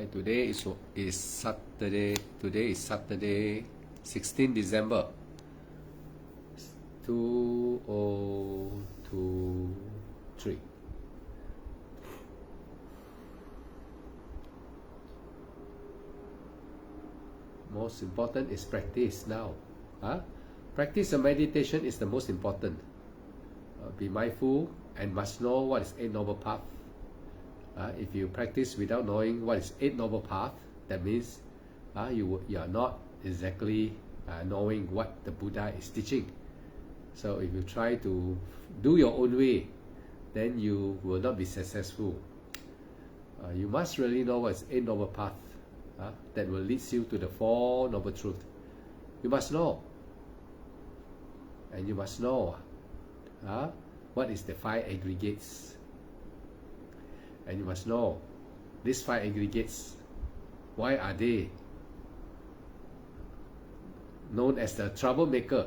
Right, today is Saturday. Today is Saturday, 16 December 2023. Most important is practice now. Practice of meditation is the most important. Be mindful and must know what is Eight Noble Path. If you practice without knowing what is Eight Noble Path, that means you are not exactly knowing what the Buddha is teaching. So if you try to do your own way, then you will not be successful. You must really know what is Eight Noble Path that will lead you to the Four Noble Truths. You must know. And you must know what is the five aggregates. And you must know these five aggregates, why are they known as the troublemaker?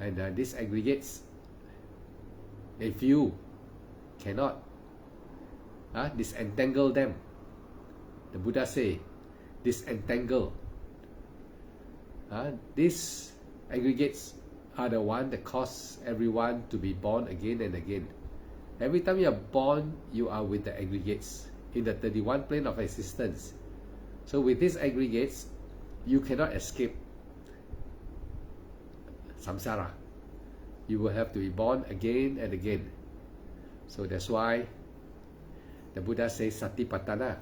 And these aggregates, if you cannot disentangle them, the Buddha say, disentangle. These aggregates are the one that cause everyone to be born again and again. Every time you are born, you are with the aggregates in the 31 plane of existence. So with these aggregates, you cannot escape samsara. You will have to be born again and again. So that's why the Buddha says satipatthana.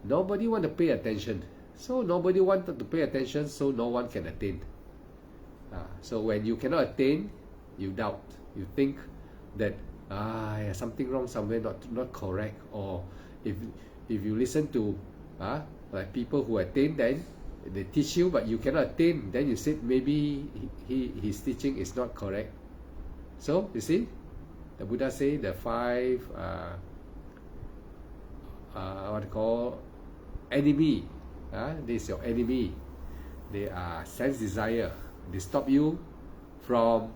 Nobody want to pay attention. So nobody wanted to pay attention, so no one can attain. So when you cannot attain, you doubt. You think that something wrong somewhere, not correct. Or if you listen to like people who attain, then they teach you, but you cannot attain, then you said maybe his teaching is not correct. So you see, the Buddha say the five what you call enemy. This is your enemy. They are sense desire. They stop you from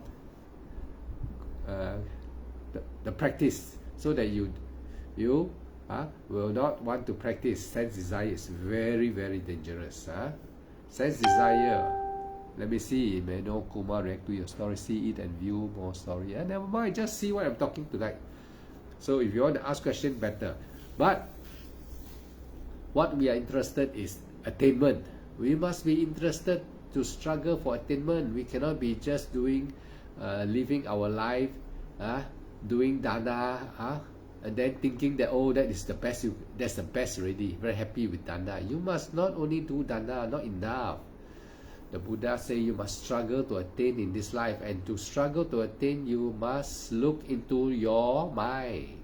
the practice, so that you will not want to practice. Sense desire is very, very dangerous. Sense desire. Let me see. May no Kumar react to your story. See it and view more story. Never mind. Just see what I'm talking tonight. So if you want to ask questions, better. But what we are interested is attainment. We must be interested to struggle for attainment. We cannot be just doing, living our life, doing dana, and then thinking that that is the best. That's the best already. Very happy with dana. You must not only do dana, not enough. The Buddha say you must struggle to attain in this life, and to struggle to attain, you must look into your mind.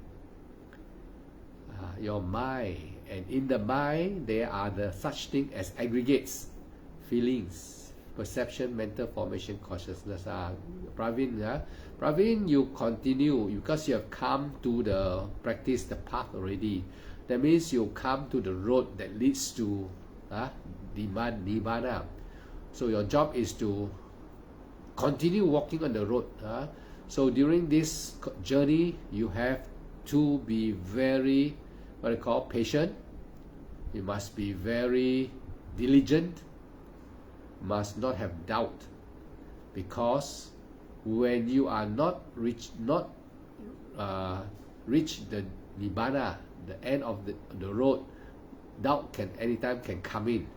Your mind. And in the mind, there are the such thing as aggregates, feelings, perception, mental formation, consciousness. Praveen, you continue because you have come to the practice, the path already. That means you come to the road that leads to Nibbana. So your job is to continue walking on the road. So during this journey, you have to be very, what I call, patient. You must be very diligent. Must not have doubt, because when you are not reach the Nibbana, the end of the road, doubt can anytime can come in.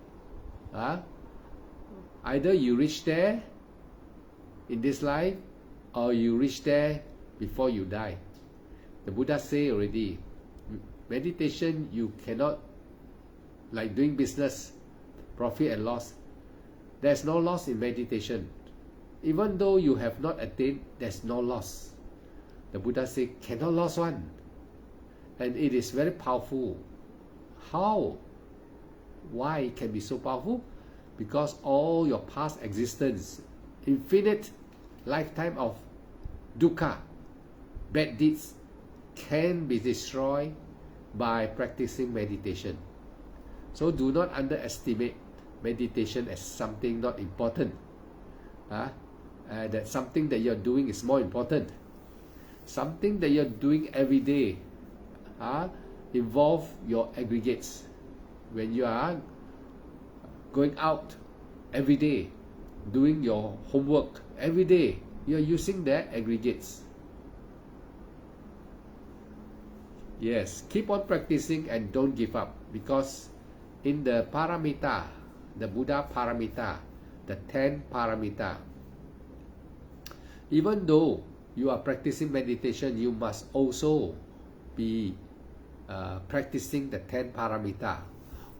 Either you reach there in this life, or you reach there before you die. The Buddha say already, meditation you cannot, like doing business, profit and loss. There's no loss in meditation. Even though you have not attained, there's no loss. The Buddha say cannot lose one. And it is very powerful. How? Why it can be so powerful? Because all your past existence, infinite lifetime of dukkha, bad deeds, can be destroyed by practicing meditation. So do not underestimate meditation as something not important. That something that you're doing is more important. Something that you're doing every day involve your aggregates. When you are going out every day, doing your homework every day, you are using their aggregates. Yes, keep on practicing and don't give up, because in the paramita, the Buddha paramita, the 10 paramita, even though you are practicing meditation, you must also be practicing the 10 paramita.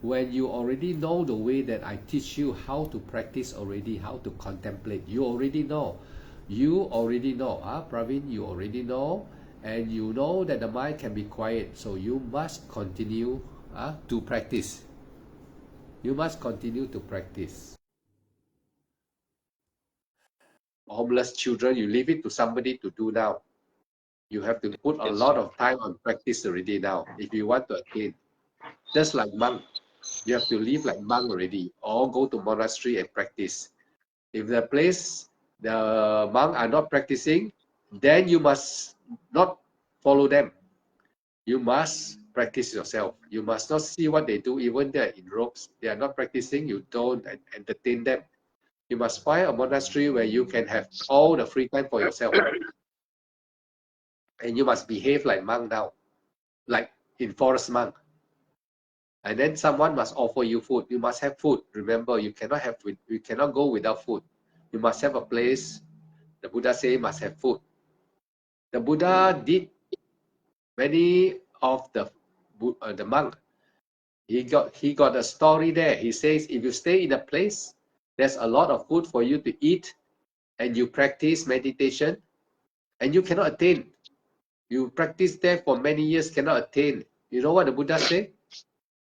When you already know the way that I teach you how to practice already, how to contemplate, you already know. Praveen, you already know, and you know that the mind can be quiet, so you must continue to practice. You must continue to practice. Homeless children, you leave it to somebody to do now. You have to put a lot of time on practice already now if you want to attain. Just like monk, you have to live like monk already, or go to monastery and practice. If the place, the monk are not practicing, then you must not follow them. You must practice yourself. You must not see what they do, even they're in robes. They are not practicing, you don't entertain them. You must find a monastery where you can have all the free time for yourself. And you must behave like monk now, like in forest monk. And then someone must offer you food. You must have food. Remember, you cannot go without food. You must have a place. The Buddha say must have food. The Buddha did many of the monk. He got a story there. He says, if you stay in a place, there's a lot of food for you to eat, and you practice meditation, and you cannot attain. You practice there for many years, cannot attain. You know what the Buddha say?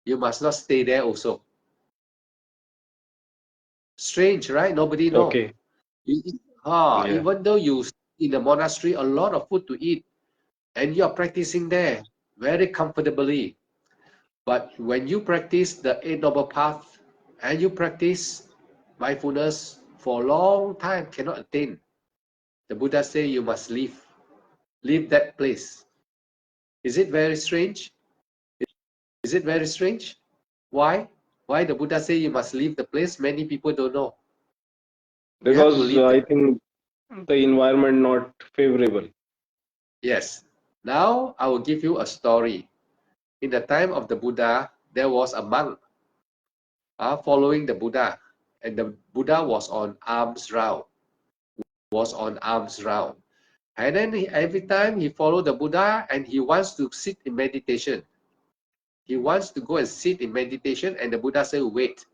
You must not stay there also. Strange, right? Nobody knows. Okay. Even though you in the monastery, a lot of food to eat, and you're practicing there very comfortably. But when you practice the Eight Noble Path, and you practice mindfulness for a long time, cannot attain, the Buddha say you must leave that place. Is it very strange? Is it very strange? Why? Why the Buddha say you must leave the place? Many people don't know. Because I think the environment not favorable. Yes. Now I will give you a story. In the time of the Buddha, there was a monk following the Buddha, and the Buddha was on alms round. And then every time he followed the Buddha and he wants to sit in meditation. He wants to go and sit in meditation, and the Buddha said, wait.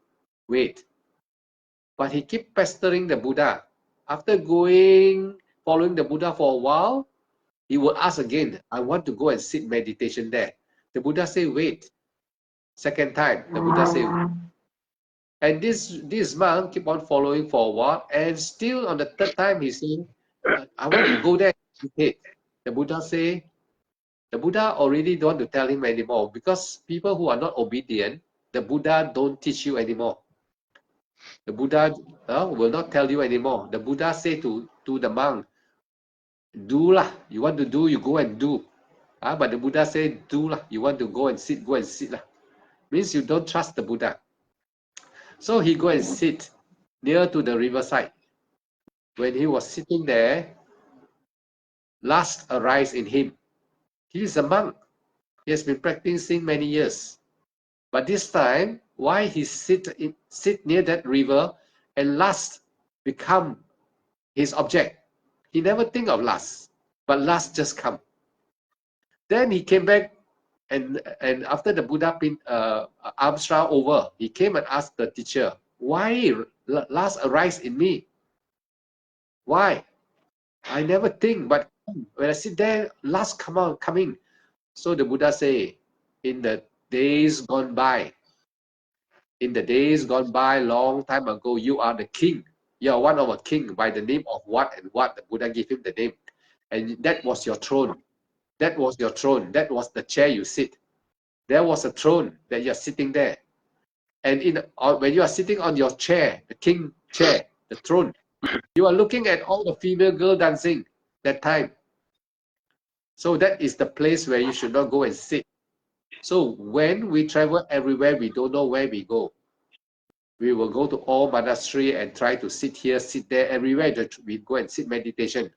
But he keep pestering the Buddha. After following the Buddha for a while, he will ask again, I want to go and sit meditation there. The Buddha say, wait. Second time, the Buddha say, and this monk keep on following for a while, and still on the third time he say, I want to go there. The Buddha say, the Buddha already don't want to tell him anymore, because people who are not obedient, the Buddha don't teach you anymore. The Buddha will not tell you anymore. The Buddha say to the monk, do lah. You want to do, you go and do. But the Buddha say, do lah. You want to go and sit lah. Means you don't trust the Buddha. So he go and sit near to the riverside. When he was sitting there, lust arise in him. He is a monk. He has been practicing many years. But this time, why he sit near that river and lust become his object? He never think of lust, but lust just come. Then he came back, and after the Buddha arms round over, he came and asked the teacher, why lust arise in me? Why? I never think, but when I sit there, lust coming. So the Buddha say, in the days gone by, long time ago, you are the king. You are one of a king by the name of what and what. The Buddha gave him the name. And that was your throne. That was your throne. That was the chair you sit. There was a throne that you're sitting there. And when you are sitting on your chair, the king chair, the throne, you are looking at all the female girl dancing that time. So that is the place where you should not go and sit. So when we travel everywhere, we don't know where we go. We will go to all monastery and try to sit here, sit there, everywhere we go and sit meditation.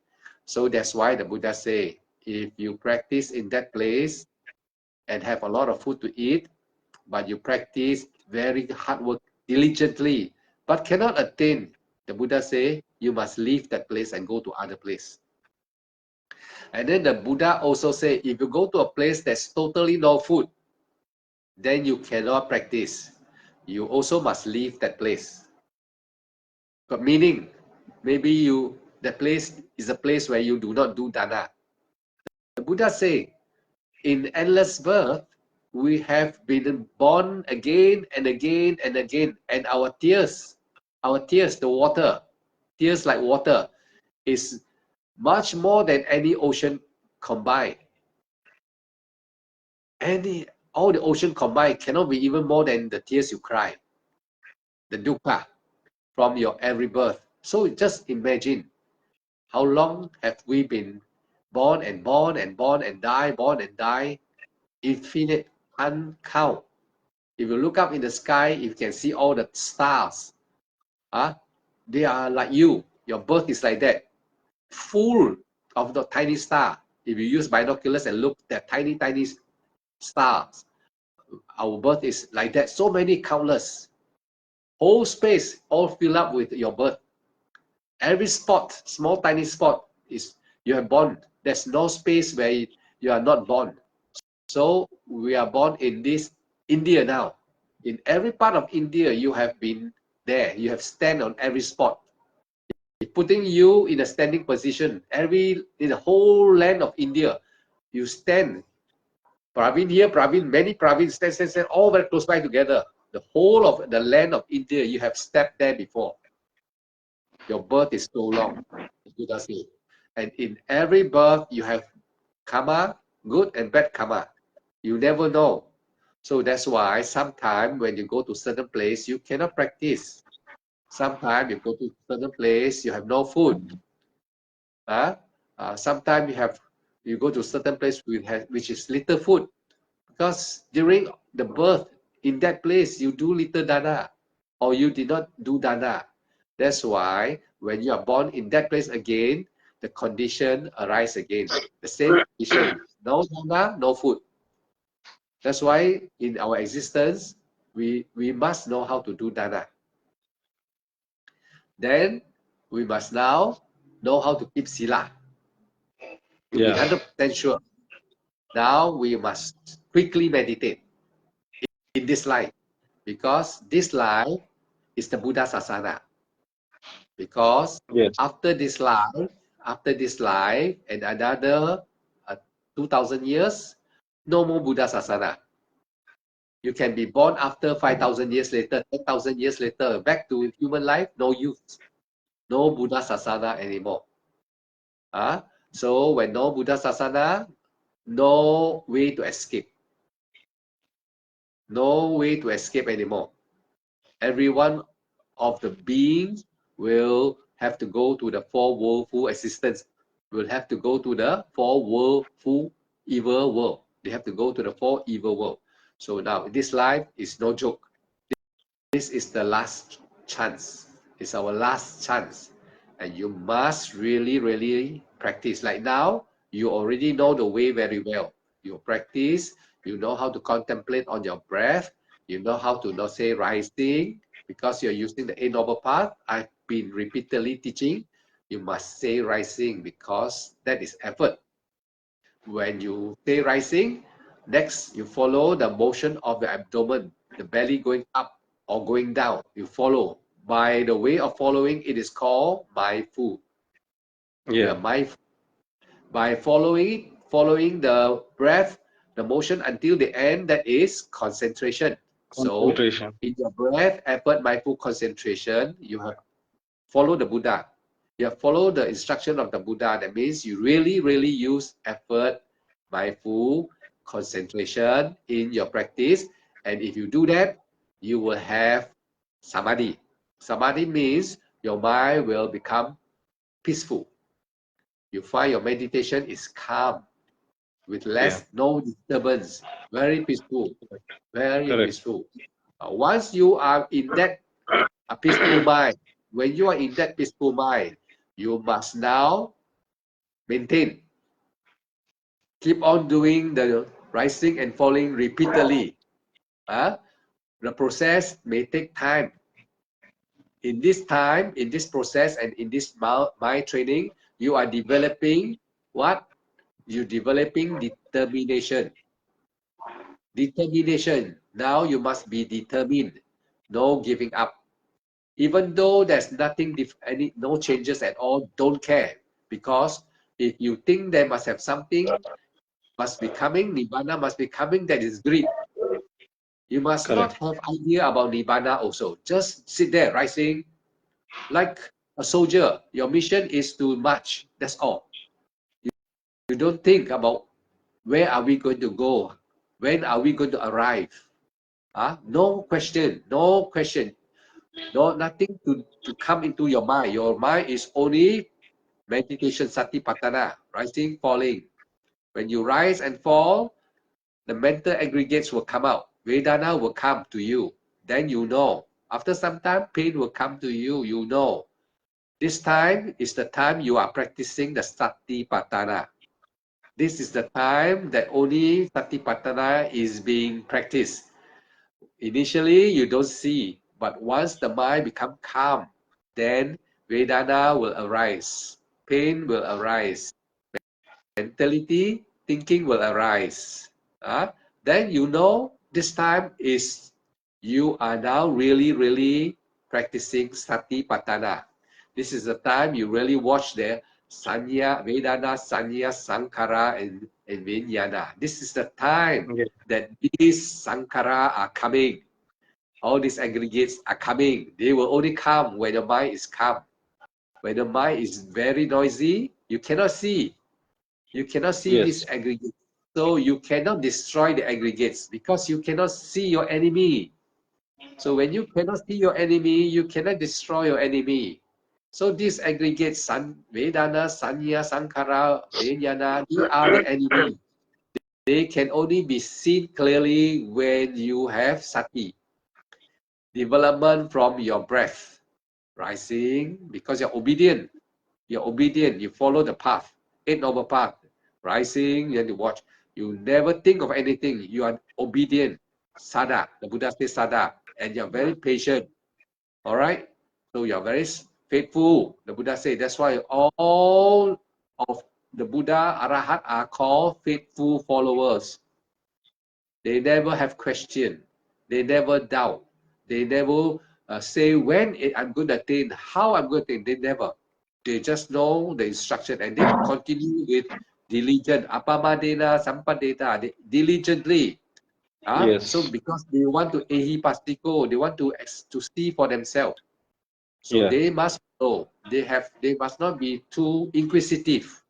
So that's why the Buddha say, if you practice in that place and have a lot of food to eat, but you practice very hard work diligently, but cannot attain, the Buddha say, you must leave that place and go to other place. And then the Buddha also say, if you go to a place that's totally no food, then you cannot practice. You also must leave that place. But meaning, maybe that place is a place where you do not do dana. The Buddha say, in endless birth, we have been born again and again and again, and our tears, the water, tears like water, is much more than any ocean combined. All the ocean combined cannot be even more than the tears you cry, the dukkha from your every birth. So just imagine how long have we been born and born and born and die, born and die, infinite, uncount. If you look up in the sky, you can see all the stars. They are like you. Your birth is like that, full of the tiny star. If you use binoculars and look at tiny, tiny stars, our birth is like that. So many countless. Whole space all fill up with your birth. Every spot, small tiny spot, is you are born. There's no space where you are not born. So we are born in this India now. In every part of India, you have been there. You have stand on every spot, putting you in a standing position. In the whole land of India, you stand. Pravin here, Pravin, many Pravin stand, all very close by together. The whole of the land of India, you have stepped there before. Your birth is so long, Buddha said. And in every birth, you have karma, good and bad karma. You never know. So that's why sometimes when you go to certain place, you cannot practice. Sometimes you go to certain place, you have no food. Sometimes you go to certain place which is little food, because during the birth in that place you do little dana or you did not do dana. That's why when you are born in that place again, the condition arise again. The same condition, no dana, no food. That's why in our existence, we must know how to do dana. Then we must now know how to keep sila. To be 100% sure. Now we must quickly meditate in this life, because this life is the Buddha Sasana. Because Yes. after this life and another 2,000 years, no more Buddha Sasana. You can be born after 5,000 years later, 10,000 years later, back to human life, no use. No Buddha Sasana anymore. So when no Buddha Sasana, no way to escape. No way to escape anymore. Every one of the beings will have to go to the four woeful existence. Will have to go to the four woeful evil world. They have to go to the four evil world. So now this life is no joke. This is the last chance. It's our last chance. And you must really, really practice. Like now, you already know the way very well. You practice, you know how to contemplate on your breath, you know how to not say rising, because you're using the Eight Noble Path. I've been repeatedly teaching, you must say rising, because that is effort. When you say rising, next you follow the motion of the abdomen, the belly going up or going down. You follow. By the way of following, it is called mindful. We are mindful. By following the breath, the motion until the end, that is concentration. So in your breath, effort, mindful concentration, you have followed the Buddha. You have followed the instruction of the Buddha. That means you really, really use effort, mindful concentration in your practice. And if you do that, you will have samadhi. Samadhi means your mind will become peaceful. You find your meditation is calm. with Yeah. no disturbance, very peaceful, very Correct. peaceful. Once you are in that peaceful mind, when you are in that peaceful mind, you must now maintain, keep on doing the rising and falling repeatedly. The process may take time. In this time, in this process, and in this mind training, you are developing what? You're developing determination. Determination. Now you must be determined. No giving up. Even though there's nothing, no changes at all, don't care. Because if you think there must have something, must be coming, Nibbana must be coming, that is greed. You must not Correct. have idea about Nibbana also. Just sit there, rising, like a soldier. Your mission is to march. That's all. You don't think about where are we going to go? When are we going to arrive? No question, no question. No, nothing to come into your mind. Your mind is only meditation, satipatthana, rising, falling. When you rise and fall, the mental aggregates will come out. Vedana will come to you. Then you know. After some time, pain will come to you. You know. This time is the time you are practicing the satipatthana. This is the time that only satipatthana is being practiced. Initially, you don't see, but once the mind becomes calm, then Vedana will arise, pain will arise, mentality, thinking will arise. Then you know this time is you are now really practicing Satipatthana. This is the time you really watch the Sanya, Vedana, Sanya, Sankara, and Vijnana. This is the time Yeah. that these Sankara are coming. All these aggregates are coming. They will only come when the mind is calm. When the mind is very noisy, you cannot see. You cannot see these Yes. aggregates. So you cannot destroy the aggregates because you cannot see your enemy. So when you cannot see your enemy, you cannot destroy your enemy. So these aggregates, Vedana, Sanya, Sankara, Vijnana, they are the enemy. They can only be seen clearly when you have sati. Development from your breath, rising, because you're obedient. You're obedient. You follow the path, Eight Noble Path. Rising, you have to watch. You never think of anything. You are obedient. Sada. The Buddha says sada. And you're very patient. All right? So you're very faithful. The Buddha said that's why all of the Buddha, Arahat are called faithful followers. They never have question. They never doubt. They never say when I'm going to attain, how I'm going to attain. They never. They just know the instruction and they continue with diligent. Apamadena, sampadeta. They diligently. So Yes. because they want to ehipastiko, they want to see for themselves. So Yeah. they must know. They must not be too inquisitive.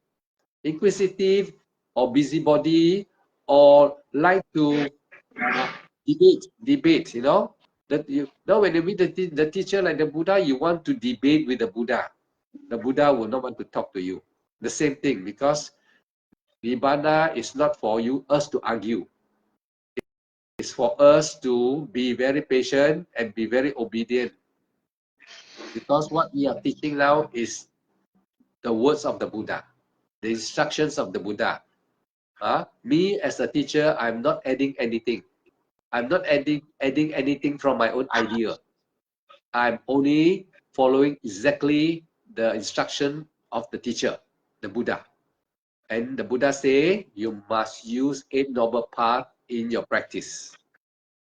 Inquisitive or busybody or like to debate, that you know when you meet the teacher like the Buddha, you want to debate with the Buddha. The Buddha will not want to talk to you. The same thing, because Nibbana is not for us to argue. It's for us to be very patient and be very obedient. Because what we are teaching now is the words of the Buddha, the instructions of the Buddha. Me as a teacher, I'm not adding anything. I'm not adding anything from my own idea. I'm only following exactly the instruction of the teacher, the Buddha. And the Buddha say you must use Eight Noble Path in your practice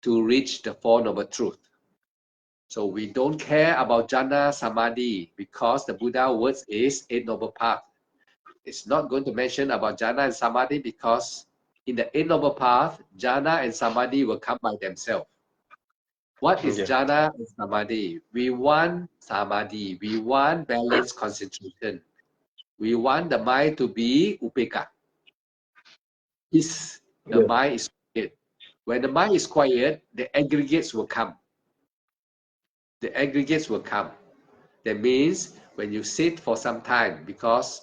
to reach the Four Noble Truth. So we don't care about jhana samadhi because the Buddha words is Eight Noble Path. It's not going to mention about jhana and samadhi because in the Eight Noble Path, jhana and samadhi will come by themselves. What is Yeah. jhana and samadhi? We want samadhi. We want balanced concentration. We want the mind to be upeka. The Yeah. mind is quiet. When the mind is quiet, the aggregates will come. The aggregates will come. That means when you sit for some time, because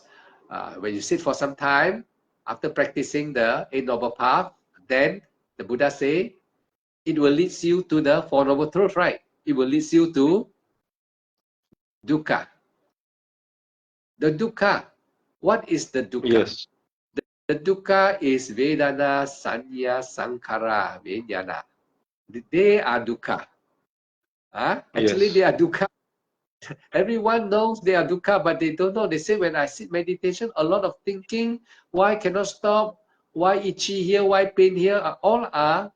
when you sit for some time, After practicing the Eight Noble Path, then the Buddha say, it will lead you to the Four Noble Truths, right? It will lead you to dukkha. The dukkha, what is the dukkha? Yes. The dukkha is Vedana, Sanya, Sankhara, Vijnana. They are dukkha. Actually, Yes. they are dukkha. Everyone knows they are dukkha, but they don't know. They say, when I sit meditation, a lot of thinking, why cannot stop? Why itchy here? Why pain here? All are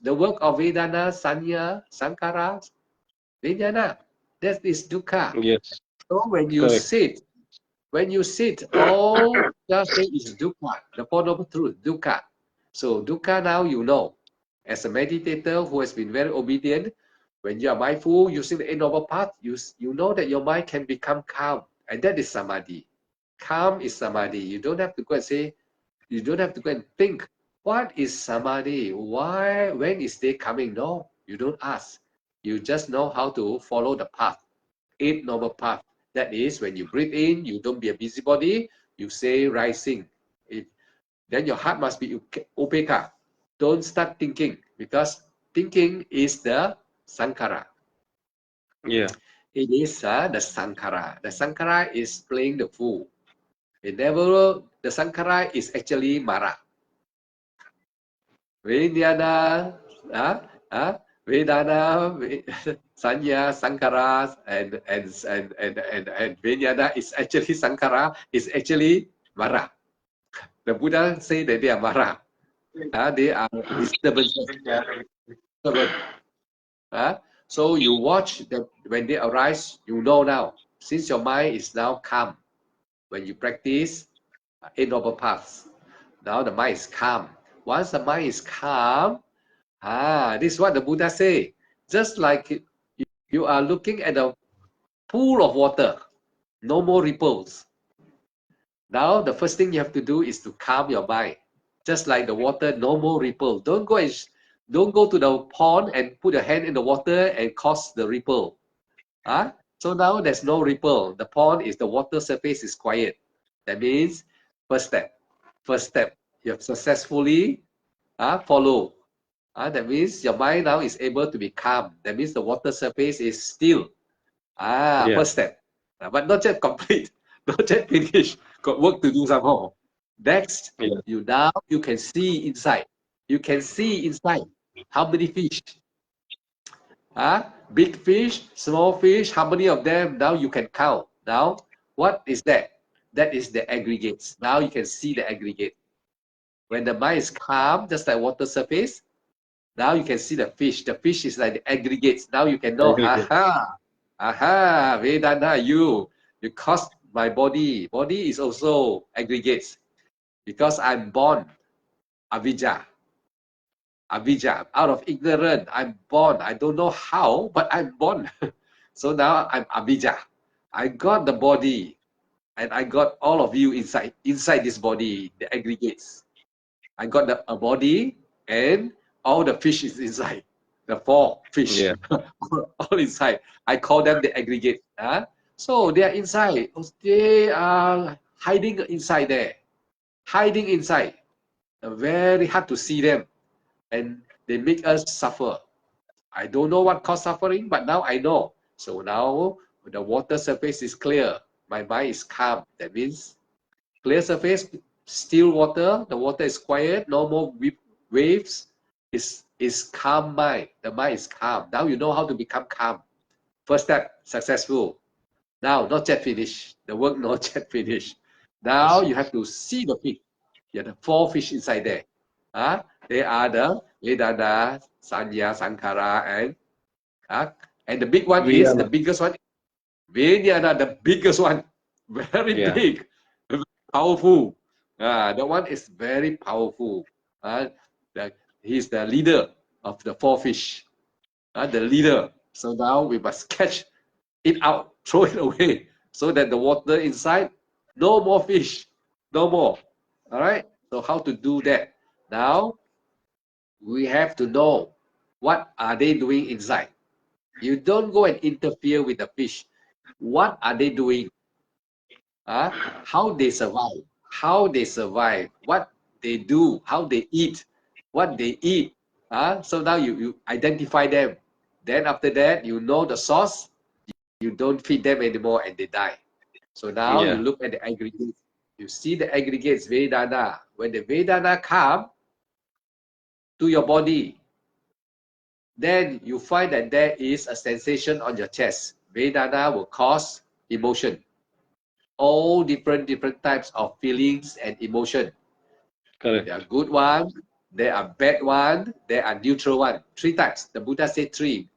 the work of Vedana, Sanya, Sankhara, Vijnana. That is dukkha. Yes. So Correct. when you sit, all just say is dukkha, the Four Noble Truth, dukkha. So dukkha now you know. As a meditator who has been very obedient, when you are mindful using the Eight Noble Path, you know that your mind can become calm, and that is samadhi. Calm is samadhi. You don't have to go and say, you don't have to go and think, what is samadhi? Why, when is they coming? No, you don't ask. You just know how to follow the path. Eight Noble Path. That is, when you breathe in, you don't be a busybody, you say rising. Then your heart must be upeka. Don't start thinking, because thinking is the sankhara. Yeah. It is the sankhara. The sankhara is playing the fool. The sankhara is actually mara. Vijnana, Vedana, Sanya, Sankara, and Vijnana is actually Sankara, is actually Mara. The Buddha say that they are Mara. They are disturbances. So you watch that when they arise, you know now. Since your mind is now calm, when you practice Eight Noble Paths, now the mind is calm. Once the mind is calm, this is what the Buddha say. Just like you are looking at a pool of water, no more ripples. Now the first thing you have to do is to calm your mind. Just like the water, no more ripple. Don't go to the pond and put your hand in the water and cause the ripple. So now there's no ripple. The pond is, the water surface is quiet. That means first step. First step. You have successfully follow. That means your mind now is able to be calm. That means the water surface is still. Yeah. First step. But not yet complete. Not yet finished. Got work to do some more. Next, Yeah. you can see inside. You can see inside how many fish. Big fish, small fish, how many of them? Now you can count. Now, what is that? That is the aggregates. Now you can see the aggregate. When the mind is calm, just like water surface, now you can see the fish. The fish is like the aggregates. Now you can know, Aggregate. Vedana, you cause my body. Body is also aggregates. Because I'm born, avijja. Out of ignorance, I'm born. I don't know how, but I'm born. So now I'm avijja. I got the body, and I got all of you inside this body, the aggregates. I got a body, and all the fish is inside. The four fish, Yeah. all inside. I call them the aggregate. So they are inside. They are hiding inside there. Hiding inside. Very hard to see them. And they make us suffer. I don't know what caused suffering, but now I know. So now the water surface is clear. My mind is calm. That means clear surface, still water. The water is quiet. No more waves. Is calm mind. The mind is calm. Now you know how to become calm. First step, successful. Now, not yet finished. The work not yet finished. Now Yes. you have to see the fish. You have the four fish inside there. They are the Vedana, Sanya, Sankara, and the big one is, the Vijnana. biggest one, Vijnana, the biggest one. Very Yeah. big, very powerful. That one is very powerful. He's the leader of the four fish. The leader. So now we must catch it out, throw it away, so that the water inside, no more fish, no more. All right. So how to do that? Now we have to know what are they doing inside. You don't go and interfere with the fish. What are they doing? How they survive? how they survive, what they do, how they eat, what they eat. So now you identify them. Then after that, you know the source, you don't feed them anymore and they die. So now you Yeah. look at the aggregates. You see the aggregates, Vedana. When the Vedana come to your body, then you find that there is a sensation on your chest. Vedana will cause emotion. All different types of feelings and emotion. Correct. There are good one, there are bad one, there are neutral one. Three types. The Buddha said three.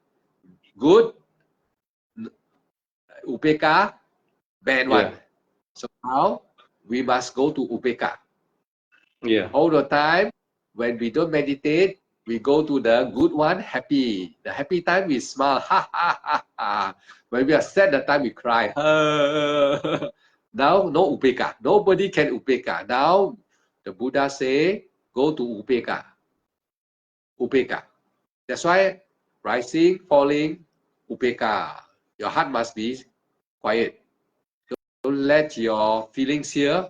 Good, upeka, bad one. Yeah. So now we must go to upeka. Yeah. All the time, when we don't meditate, we go to the good one, happy. The happy time, we smile, ha ha ha ha. When we are sad, the time we cry. Now, no upeka. Nobody can upeka. Now, the Buddha say, go to upeka. Upeka. That's why rising, falling, upeka. Your heart must be quiet. Don't let your feelings here.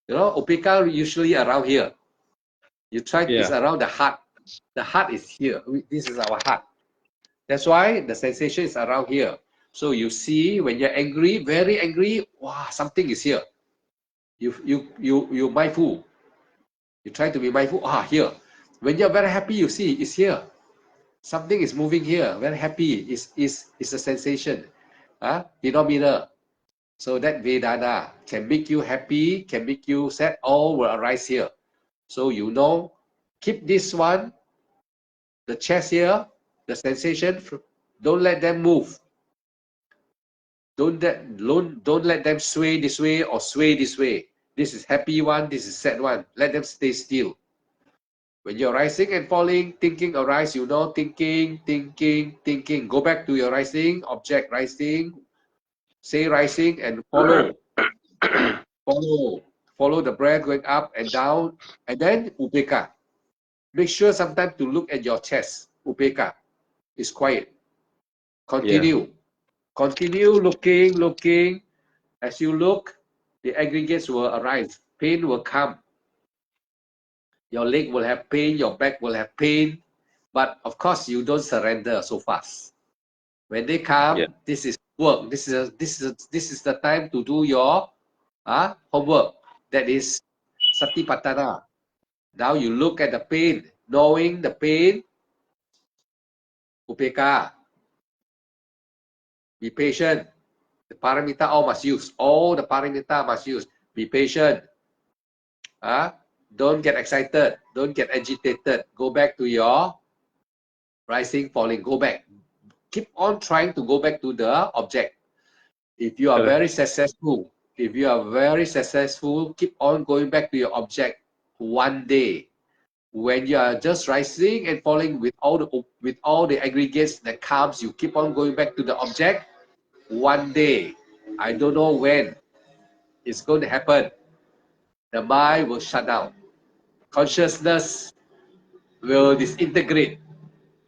You know, upeka usually around here. You try, it's Yeah. around the heart. The heart is here. This is our heart. That's why the sensation is around here. So you see, when you're angry, very angry, wow, something is here. You mindful. You try to be mindful. Here. When you're very happy, you see it's here. Something is moving here. Very happy. Is a sensation. Phenomena. So that Vedana can make you happy, can make you sad. All will arise here. So you know, keep this one, the chest here, the sensation. Don't let them move. Don't let them sway this way or sway this way. This is happy one, this is sad one. Let them stay still. When you're rising and falling, thinking arise, you know, thinking. Go back to your rising, object rising, say rising and follow. Follow the breath going up and down, and then upeka. Make sure sometimes to look at your chest. Upeka is quiet. Continue. Yeah. Continue looking. As you look, the aggregates will arise. Pain will come. Your leg will have pain, your back will have pain. But of course, you don't surrender so fast. When they come, Yeah. this is work. This is the time to do your homework. That is satipatthana. Now you look at the pain, knowing the pain, upeka. Be patient. The paramita all must use. All the paramita must use. Be patient. Don't get excited. Don't get agitated. Go back to your rising, falling. Go back. Keep on trying to go back to the object. If you are Correct. very successful, keep on going back to your object. One day, when you are just rising and falling with all the aggregates that comes, you keep on going back to the object. One day, I don't know when it's going to happen. The mind will shut down. Consciousness will disintegrate.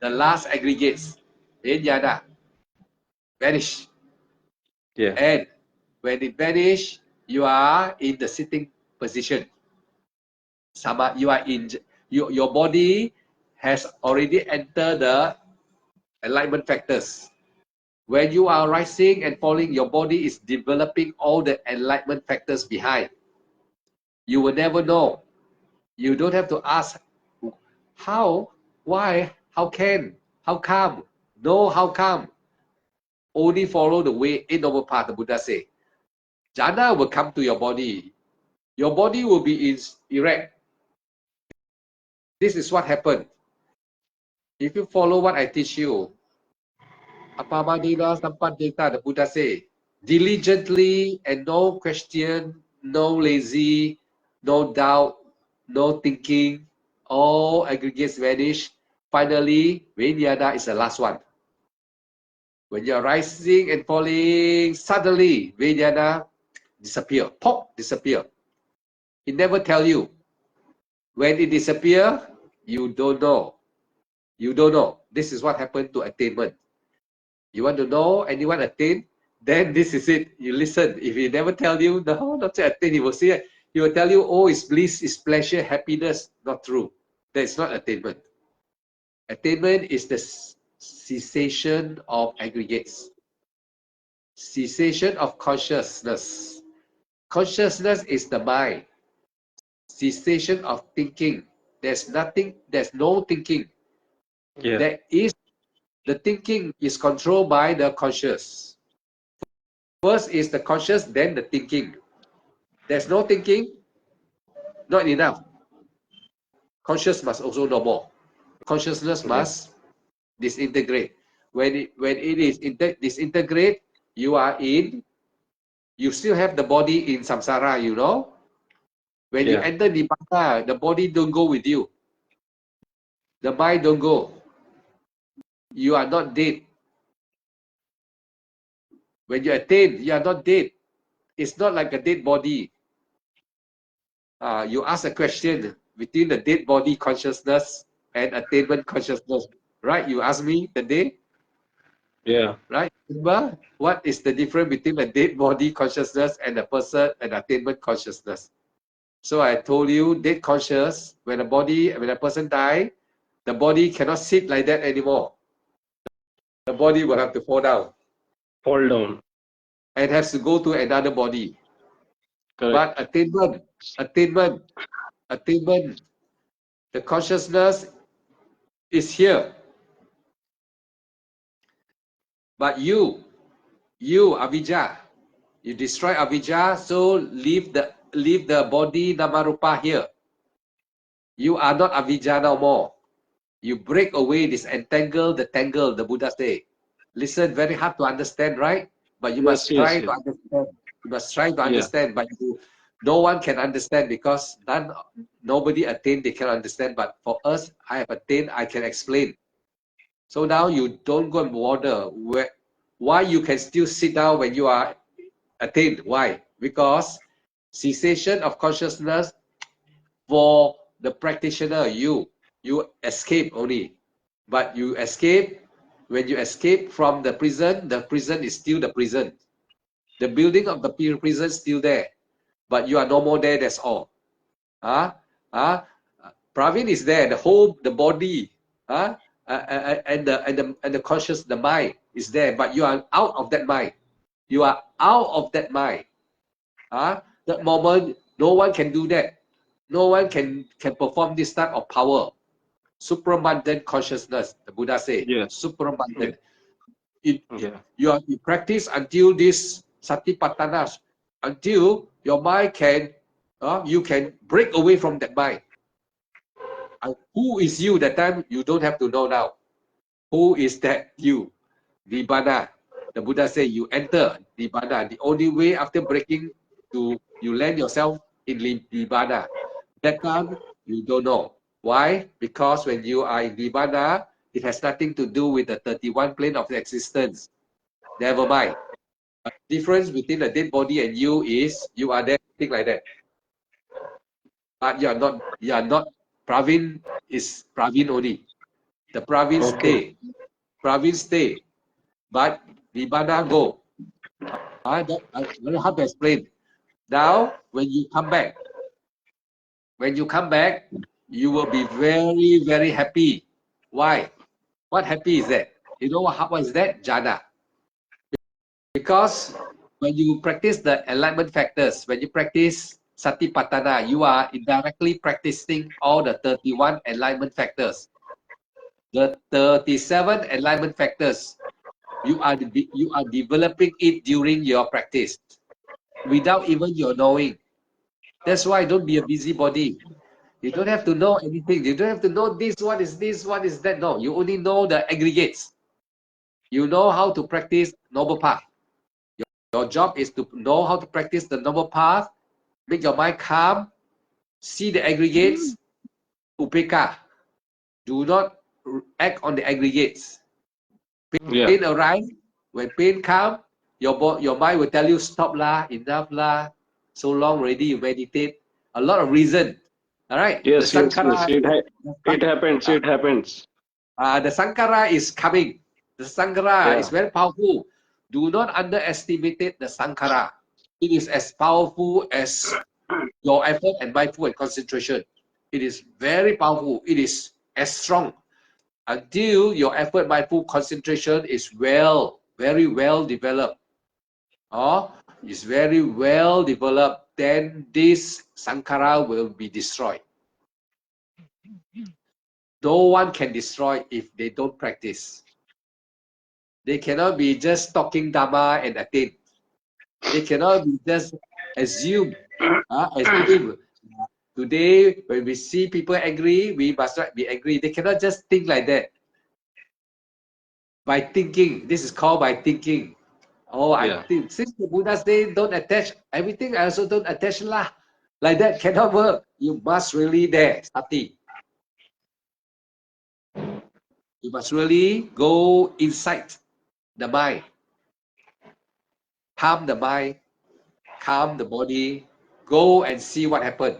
The last aggregates, jnana, vanish. Yeah. And when it vanish, you are in the sitting position. You are in your body has already entered the enlightenment factors. When you are rising and falling, your body is developing all the enlightenment factors behind. You will never know. You don't have to ask how, why, how can, how come. No, how come. Only follow the way, Eight Noble Path, the Buddha say. Jhana will come to your body. Your body will be erect. This is what happened. If you follow what I teach you, Apamadina Sampandita, the Buddha say, diligently and no question, no lazy, no doubt, no thinking, all aggregates vanish. Finally, Vijnana is the last one. When you're rising and falling, suddenly Vijnana disappear. Pop, disappear. It never tell you. When it disappear, you don't know. You don't know. This is what happened to attainment. You want to know anyone attain? Then this is it. You listen. If he never tell you, no, not to attain, he will say, He will tell you, oh, it's bliss, it's pleasure, happiness. Not true. That's not attainment. Attainment is the cessation of aggregates. Cessation of consciousness. Consciousness is the mind. Cessation of thinking. There's nothing, there's no thinking. Yeah. There is, the thinking is controlled by the conscious. First is the conscious, then the thinking. There's no thinking, not enough. Conscious must also know more. Consciousness Yeah. must disintegrate. When it is disintegrate, you still have the body in samsara, you know. When you Yeah. enter nibbana, the body don't go with you. The mind don't go. You are not dead. When you attain, you are not dead. It's not like a dead body. You ask a question between the dead body consciousness and attainment consciousness, right? You ask me today, Yeah. right? Remember, what is the difference between a dead body consciousness and a person and attainment consciousness? So I told you, dead conscious, when a person die, the body cannot sit like that anymore. The body will have to fall down Fall down. and has to go to another body. Correct. But attainment, the consciousness is here. But you avijja, you destroy avijja, so leave the body namarupa here. You are not avijja no more. You break away this entangle, the tangle, the Buddha say. Listen, very hard to understand, right? But you Yes. must Yes. try to Yes. understand. You must try to Yeah. understand, but no one can understand because nobody attained, they can understand. But for us, I have attained, I can explain. So now you don't go and bother why you can still sit down when you are attained. Why? Because cessation of consciousness for the practitioner, you escape only. But you escape, when you escape from the prison is still the prison. The building of the prison is still there, but you are no more there, that's all. Praveen is there, the body, and the conscious, the mind is there, but you are out of that mind. You are out of that mind. That moment, no one can do that. No one can perform this type of power. Supramandan consciousness, the Buddha say. Yeah. Supramandan. Yeah. You practice until this satipatthana, until your mind you can break away from that mind. Who is you that time? You don't have to know now. Who is that you? Nibbana. The Buddha say you enter Nibbana. The only way after breaking you land yourself in Nibbana. That time you don't know. Why? Because when you are in Nibbana, it has nothing to do with the 31 plane of existence. Never mind. The difference between the dead body and you is you are there sitting like that. But you are not. Praveen is Praveen only. The Praveen Okay. stay. But Nibbana go. Very hard to explain. Now, when you come back, you will be very, very happy. Why? What happy is that? You know what is that? Jhana. Because when you practice the enlightenment factors, when you practice Satipatthana, you are indirectly practicing all the 31 enlightenment factors. The 37 enlightenment factors, you are developing it during your practice without even your knowing. That's why don't be a busybody. You don't have to know anything. You don't have to know this, what is this, what is that. No, you only know the aggregates. You know how to practice noble path. Your job is to know how to practice the noble path, make your mind calm, see the aggregates, upeka. Do not act on the aggregates. Yeah. Pain arrives, when pain comes, your mind will tell you, stop lah, enough lah, so long already you meditate. A lot of reason. All right, the Yes. Yes. Yes. Sankara, It happens. It happens. the Sankara is coming. The Sankara is Yeah. very powerful. Do not underestimate the Sankara. It is as powerful as your effort and mindful and concentration. It is very powerful. It is as strong until your effort, mindful concentration is very well developed, or is very well developed, then this Sankara will be destroyed. No one can destroy if they don't practice. They cannot be just talking Dhamma and attain. They cannot be just assume. Today, when we see people angry, we must not be angry. They cannot just think like that. By thinking, this is called by thinking. Oh, I think since the Buddha say don't attach everything, I also don't attach lah. Like that cannot work. You must really there, sati. You must really go inside the mind, calm the mind, calm the body, go and see what happened.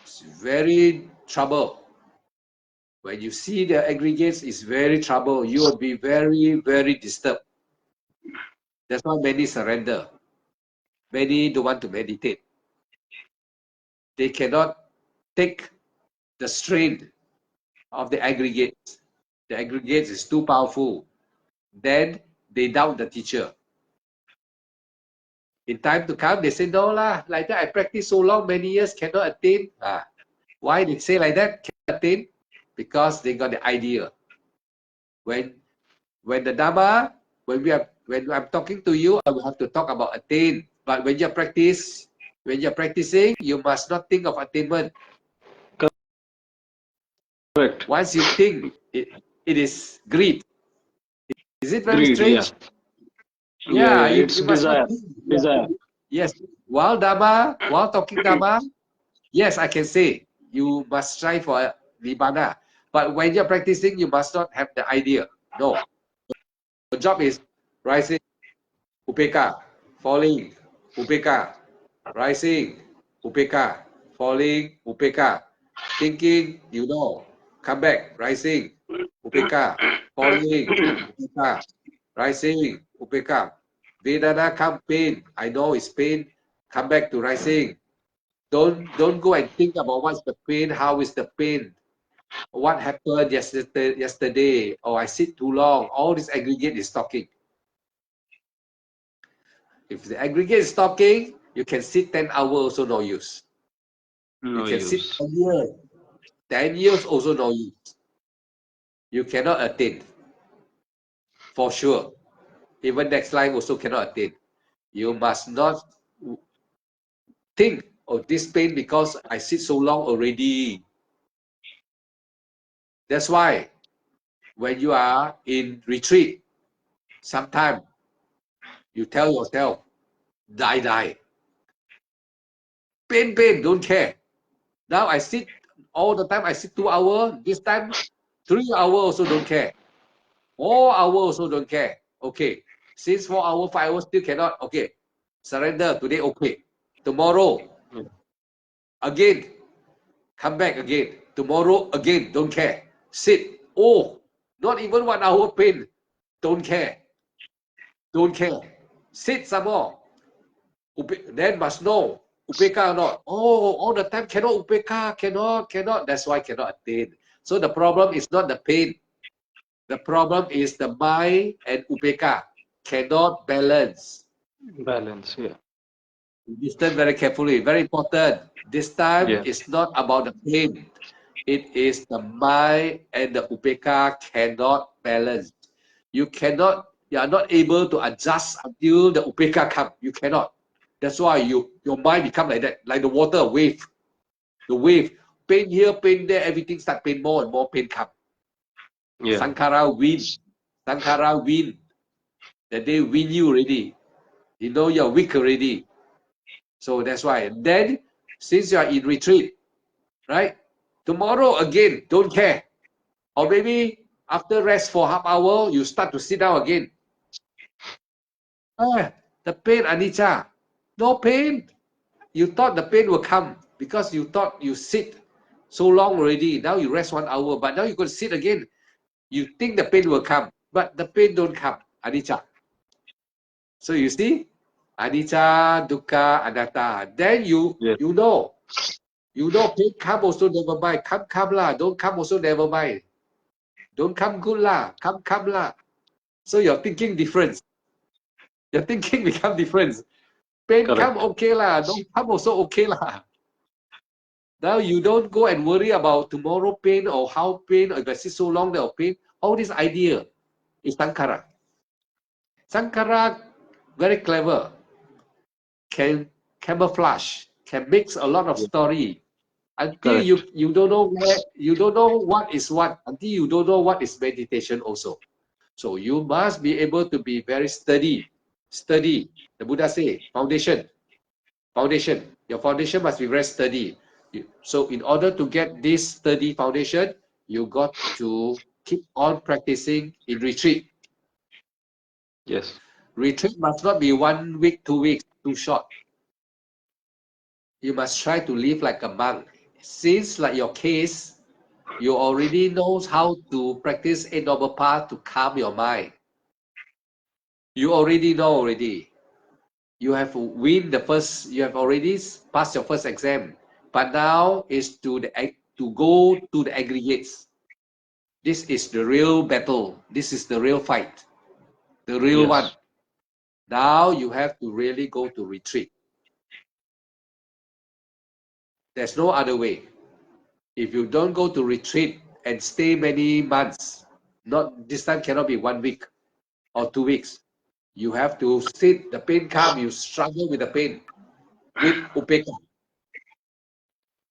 It's very trouble. When you see the aggregates, it's very trouble. You will be very disturbed. That's why many surrender. Many don't want to meditate. They cannot take the strain of the aggregates. The aggregates is too powerful. Then they doubt the teacher. In time to come, they say, no lah, like that I practice so long, many years, cannot attain. Why they say like that, cannot attain? Because they got the idea. When the Dhamma, when I'm talking to you, I will have to talk about attain. But when you're practicing, you must not think of attainment. Correct. Once you think, it is greed. Is it very strange? Yeah, you must desire. Desire. Yes. While talking Dhamma, yes, I can say you must strive for Nibbana. But when you're practicing, you must not have the idea. No. The job is rising, upeka, falling, upeka, rising, upeka, falling, upeka, thinking, you know, come back, rising, upeka, falling, upeka, rising, upeka. Vedana come pain. I know it's pain. Come back to rising. Don't go and think about what's the pain, how is the pain, what happened yesterday, or I sit too long. All this aggregate is talking. If the aggregate is talking, you can sit 10 hours also no use. You can sit 10 years. 10 years also no use. You cannot attain. For sure. Even next life also cannot attain. You must not think of this pain because I sit so long already. That's why when you are in retreat, sometimes you tell yourself, die. Pain, don't care. Now I sit all the time, I sit 2 hours. This time, 3 hours also don't care. 4 hours also don't care. Okay. Since 4 hours, 5 hours still cannot. Okay. Surrender. Today, okay. Tomorrow, again. Come back again. Tomorrow, again. Don't care. Sit. Oh, not even 1 hour pain. Don't care. Don't care. Sit some more. Then must know. Upeka or not? Oh, all the time cannot upeka. Cannot. That's why cannot attain. So the problem is not the pain. The problem is the mind and upeka cannot balance. Balance, yeah. Listen very carefully, very important. This time it's not about the pain. It is the mind and the upeka cannot balance. You are not able to adjust until the upeka comes. You cannot. That's why your mind become like that, like the water wave. The wave, pain here, pain there, everything start pain more and more pain come. Yeah. Sankara win. That they win you already. You know you're weak already. So that's why. Then, since you are in retreat, right? Tomorrow again, don't care. Or maybe after rest for half hour, you start to sit down again. The pain, anicca. No pain. You thought the pain will come because you thought you sit so long already. Now you rest 1 hour, but now you're going to sit again. You think the pain will come, but the pain don't come, anicca. So you see, Anicca, dukkha, anatta. Then you Yes. you know pain come also never mind. Come lah. Don't come also never mind. Don't come good lah. Come lah. So your thinking different. Your thinking become different. Pain come Correct. okay lah. Don't come also okay lah. Now you don't go and worry about tomorrow pain or how pain or if I sit so long there pain. All this idea is Sankara. Sankara very clever. Can camouflage. Can mix a lot of Yes. story until Correct. you don't know where you don't know what is what until you don't know what is meditation also. So you must be able to be very steady. Steady. The Buddha say foundation. Foundation. Your foundation must be very steady. So in order to get this sturdy foundation, you got to keep on practicing in retreat. Yes. Retreat must not be 1 week, 2 weeks, too short. You must try to live like a monk. Since like your case, you already knows how to practice Eight Noble Path to calm your mind. You already know already. You have win the first, you have already passed your first exam. But now is to go to the aggregates. This is the real battle. This is the real fight. The real one. Yes. Now you have to really go to retreat. There's no other way. If you don't go to retreat and stay many months, not this time cannot be 1 week or 2 weeks. You have to sit, the pain come, you struggle with the pain, with upeka.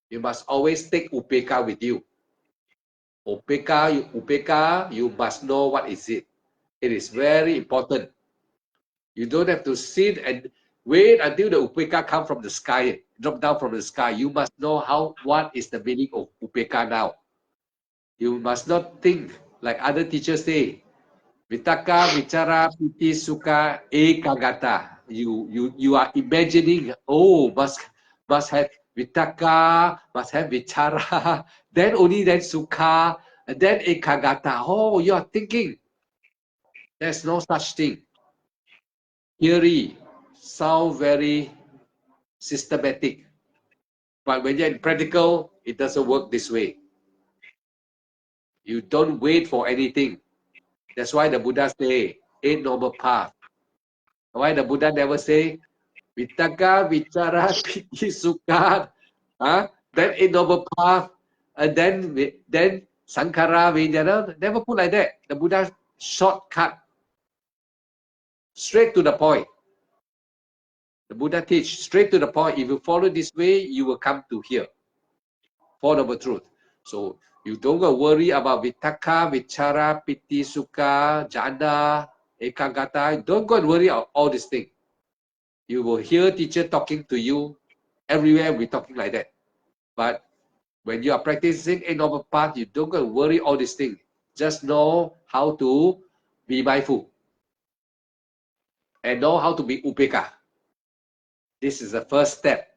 You must always take upeka with you. Upeka, you must know what is it. It is very important. You don't have to sit and wait until the upeka come from the sky, drop down from the sky. You must know what is the meaning of upeka now. You must not think like other teachers say, Vitaka, Vichara, Piti, Sukha, Ekagata. You are imagining, oh, must have Vitaka, must have Vichara, then only then Sukha, and then Ekagata. Oh, you are thinking. There's no such thing. Theory sound very systematic, but when you're in practical, it doesn't work this way. You don't wait for anything. That's why the Buddha say, Eight Noble Path. Why the Buddha never say, Vitaka, Vichara, Piti, Sukha, then Eight Noble Path, and then Sankhara, Vijnana. Never put like that. The Buddha shortcut, straight to the point. The Buddha teach straight to the point. If you follow this way, you will come to here. Four Noble Truth. So you don't go worry about Vitaka, Vichara, Piti, Sukha, Jhana, Ekagata. Don't go and worry about all these things. You will hear teacher talking to you. Everywhere we're talking like that. But when you are practicing Eight Noble Path, you don't go and worry all these things. Just know how to be mindful. And know how to be upeka. This is the first step.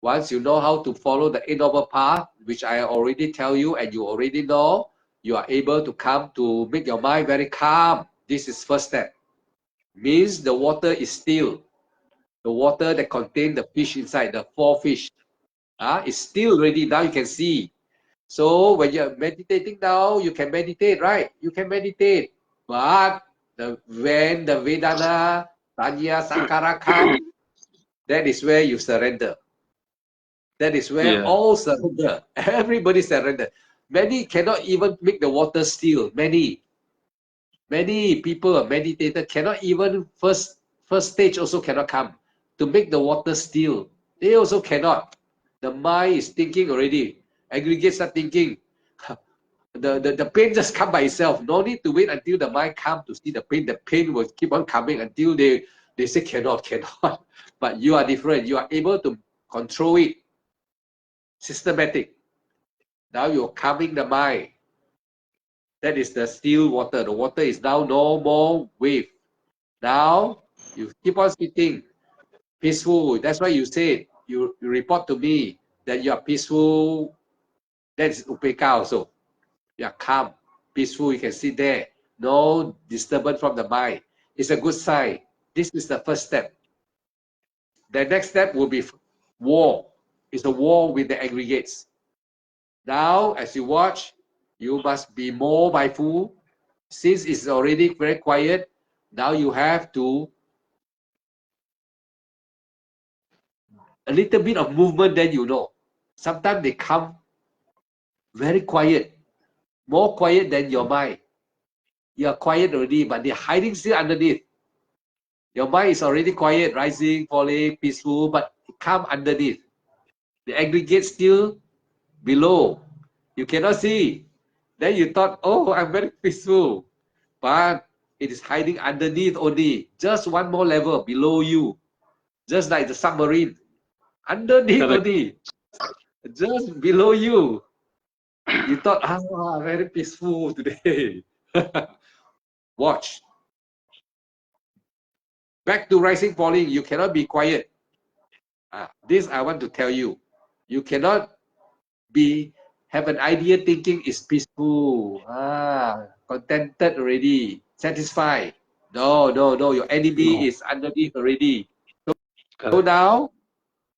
Once you know how to follow the Eight Noble Path, which I already tell you and you already know, you are able to come to make your mind very calm. This is first step. Means the water is still. The water that contains the fish inside, the 4 fish, is still ready. Now you can see. So when you're meditating now, you can meditate, right? You can meditate. But when the Vedana, Tanya, Sankara come, that is where you surrender. That is where Yeah. all surrender. Everybody surrender. Many cannot even make the water still. Many people, meditator, cannot even first stage also cannot come to make the water still. They also cannot. The mind is thinking already. Aggregates are thinking. The pain just come by itself. No need to wait until the mind come to see the pain. The pain will keep on coming until they say cannot. But you are different. You are able to control it. Systematic. Now you're calming the mind. That is the still water. The water is now no more wave. Now you keep on sitting peaceful. That's why you say you report to me that you are peaceful. That is upeka also. You are calm, peaceful. You can sit there. No disturbance from the mind. It's a good sign. This is the first step. The next step will be war. It's a war with the aggregates. Now, as you watch, you must be more mindful. Since it's already very quiet, now you have to a little bit of movement, then you know. Sometimes they come very quiet, more quiet than your mind. You're quiet already, but they're hiding still underneath. Your mind is already quiet, rising, falling, peaceful, but it come underneath. The aggregate still below. You cannot see. Then you thought, oh, I'm very peaceful. But it is hiding underneath only. Just one more level below you. Just like the submarine. Underneath Correct. only. Just below you. You thought, very peaceful today. Watch. Back to rising, falling. You cannot be quiet. This I want to tell you. You cannot have an idea thinking is peaceful. Contented already. Satisfied. No. Your enemy No. is underneath already. So Correct. now,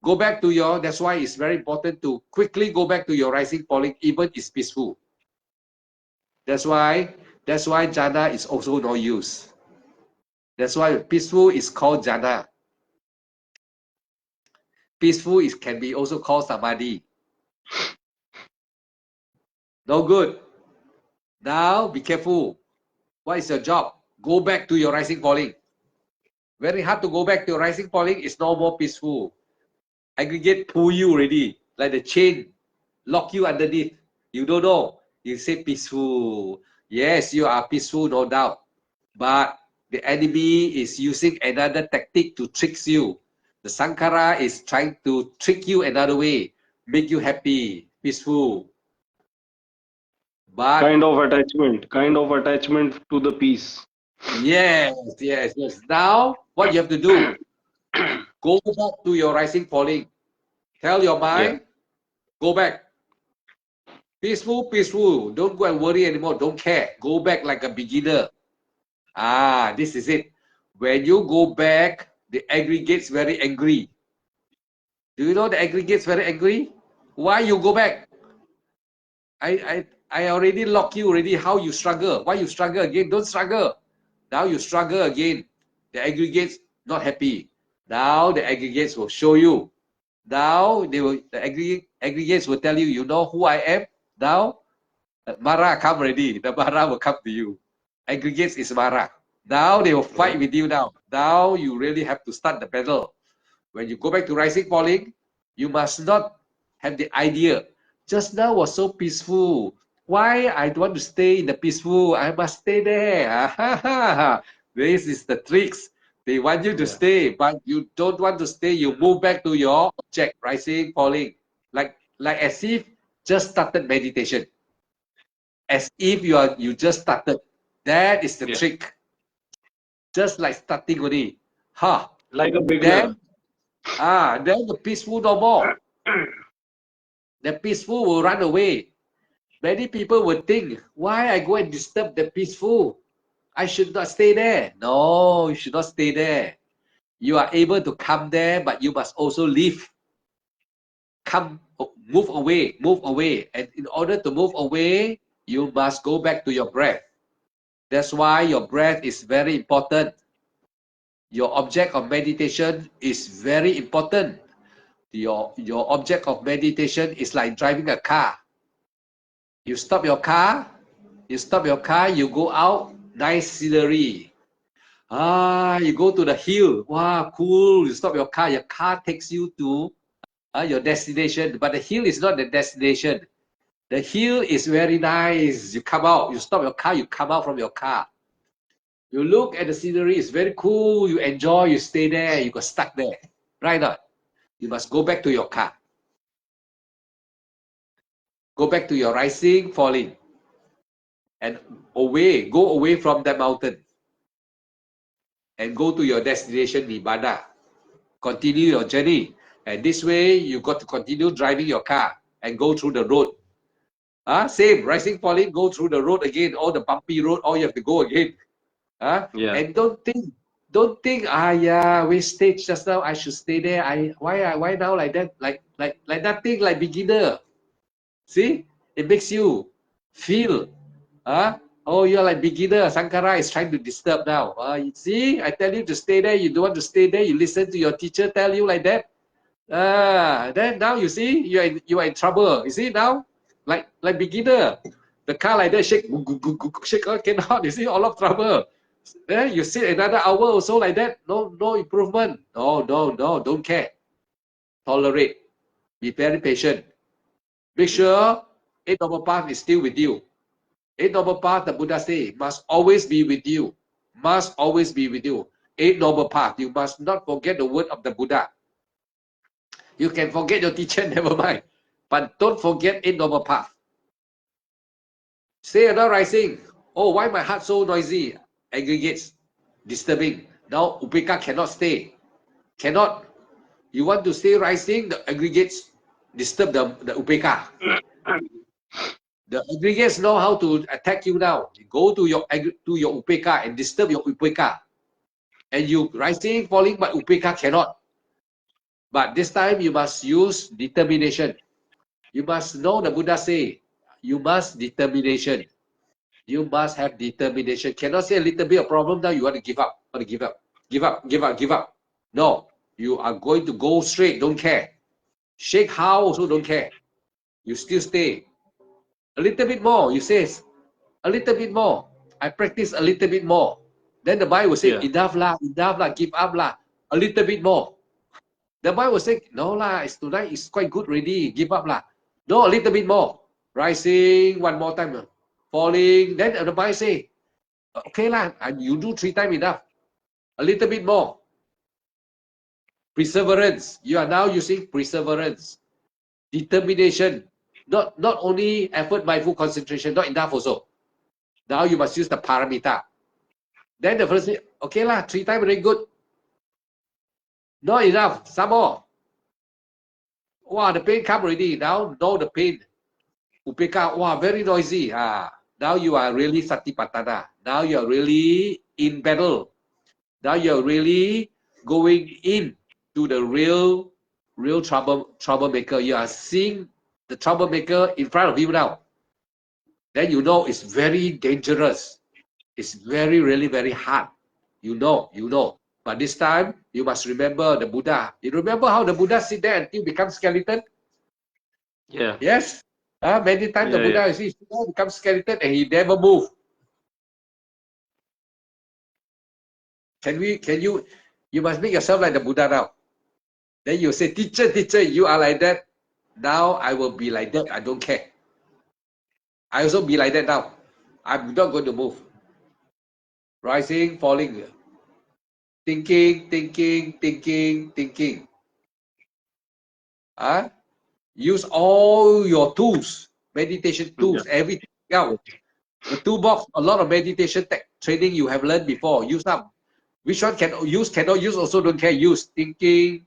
go back to your, that's why it's very important to quickly go back to your rising, falling, even it's peaceful. That's why jhana is also no use. That's why peaceful is called jhana. Peaceful can be also called samadhi. No good. Now be careful. What is your job? Go back to your rising, falling. Very hard to go back to your rising, falling. It's no more peaceful. Aggregate pull you already, like the chain, lock you underneath. You don't know. You say peaceful. Yes, you are peaceful, no doubt. But the enemy is using another tactic to trick you. The Sankara is trying to trick you another way, make you happy, peaceful. But Kind of attachment to the peace. yes. Now, what you have to do? Go back to your rising, falling. Tell your mind, go back. Peaceful. Don't go and worry anymore. Don't care. Go back like a beginner. This is it. When you go back, the aggregate's very angry. Do you know the aggregate's very angry? Why you go back? I already lock you already. How you struggle? Why you struggle again? Don't struggle. Now you struggle again. The aggregates not happy. Now the aggregates will show you. Now the aggregates will tell you, you know who I am? Now Mara come already. The Mara will come to you. Aggregates is Mara. Now they will fight with you now. Now you really have to start the battle. When you go back to rising, falling, you must not have the idea. Just now was so peaceful. Why I don't want to stay in the peaceful? I must stay there. This is the tricks. They want you to stay, but you don't want to stay. You move back to your object, rising, falling, like as if just started meditation. As if you just started. That is the trick. Just like starting only. Like a beginner. Then the peaceful no more. The peaceful will run away. Many people will think, why I go and disturb the peaceful? I should not stay there. No, you should not stay there. You are able to come there, but you must also leave. Move away. And in order to move away, you must go back to your breath. That's why your breath is very important. Your object of meditation is very important. Your object of meditation is like driving a car. You stop your car, you go out, nice scenery. You go to the hill. Wow, cool. You stop your car takes you to your destination. But the hill is not the destination. The hill is very nice. You come out, you stop your car, you come out from your car. You look at the scenery, it's very cool. You enjoy, you stay there, you got stuck there. Right not? You must go back to your car. Go back to your rising, falling. And go away from that mountain. And go to your destination, Nibbana. Continue your journey. And this way, you got to continue driving your car and go through the road. Same, rising, falling, go through the road again, all the bumpy road, all you have to go again. And don't think Don't think, yeah, wastage just now. I should stay there. Why now like that? Like nothing, like beginner. See, it makes you feel, oh, you're like beginner. Sankara is trying to disturb now. You see, I tell you to stay there. You don't want to stay there. You listen to your teacher tell you like that. Then now you see you are in trouble. You see now, like beginner, the car like that shake, shake, cannot. You see, all of trouble. Then you sit another hour or so like that. No improvement. No, don't care. Tolerate. Be very patient. Make sure Eight Noble Path is still with you. Eight Noble Path, the Buddha say, must always be with you. Must always be with you. Eight Noble Path. You must not forget the word of the Buddha. You can forget your teacher, never mind. But don't forget Eight Noble Path. Say another rising. Oh, why my heart so noisy? Aggregates. Disturbing. Now Upeka cannot stay. Cannot. You want to stay rising, the aggregates disturb the Upeka. The aggregates know how to attack you now. You go to your Upeka and disturb your Upeka. And you rising, falling, but Upeka cannot. But this time you must use determination. You must know the Buddha say, you must determination. You must have determination. Cannot say a little bit of problem now you want to give up. Give up. No, you are going to go straight, don't care. Shake how also don't care. You still stay. A little bit more, you say, a little bit more. I practice a little bit more. Then the Bible will say, enough lah, give up lah. A little bit more. The Bible will say, no lah, tonight is quite good already, give up lah. No, a little bit more. Rising, one more time. Falling. Then the Bible say, okay lah, you do 3 times enough. A little bit more. Perseverance. You are now using perseverance. Determination. Not only effort, mindful concentration, not enough also. Now you must use the paramita. Then the first thing, okay lah, 3 times very good. Not enough, some more. Wow, the pain come already. Now know the pain. Upeka, wow, very noisy. Now you are really satipatthana. Now you are really in battle. Now you are really going in to the real troublemaker. You are seeing the troublemaker in front of you now. Then you know it's very dangerous. It's really very hard. You know. But this time, you must remember the Buddha. You remember how the Buddha sit there until become skeleton? Yeah. Yes. Many times the Buddha, you see, becomes skeleton and he never move. You must make yourself like the Buddha now. Then you say, teacher, you are like that. Now I will be like that. I don't care. I also be like that now. I'm not going to move. Rising, falling. Thinking. Use all your tools, meditation tools, everything else. The toolbox, a lot of meditation training you have learned before. Use up. Which one cannot use, also don't care. Use thinking.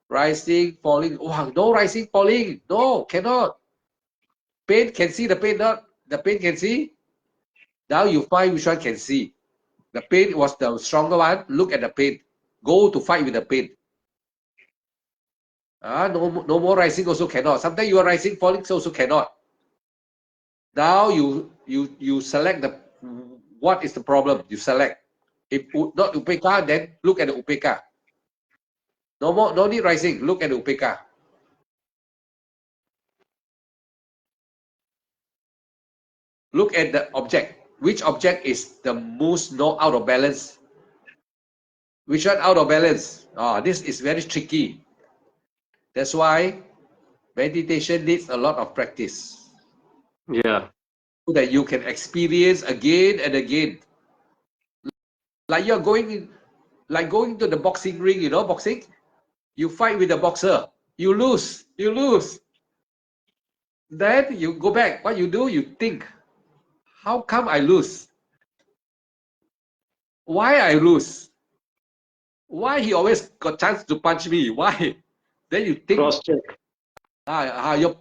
Rising, falling. Oh, no rising, falling. No, cannot. Pain can see the pain, not the pain can see. Now you find which one can see. The pain was the stronger one. Look at the pain. Go to fight with the pain. No more rising also cannot. Sometimes you are rising, falling also cannot. Now you select what is the problem. You select. If not upeka, then look at the upeka. No need rising. Look at the upeka. Look at the object. Which object is the most out of balance? Which one out of balance? This is very tricky. That's why meditation needs a lot of practice. Yeah. So that you can experience again and again. Like you're going to the boxing ring, you know, boxing. You fight with the boxer. You lose. Then you go back. What you do? You think, how come I lose? Why I lose? Why he always got chance to punch me? Why? Then you think. Cross check.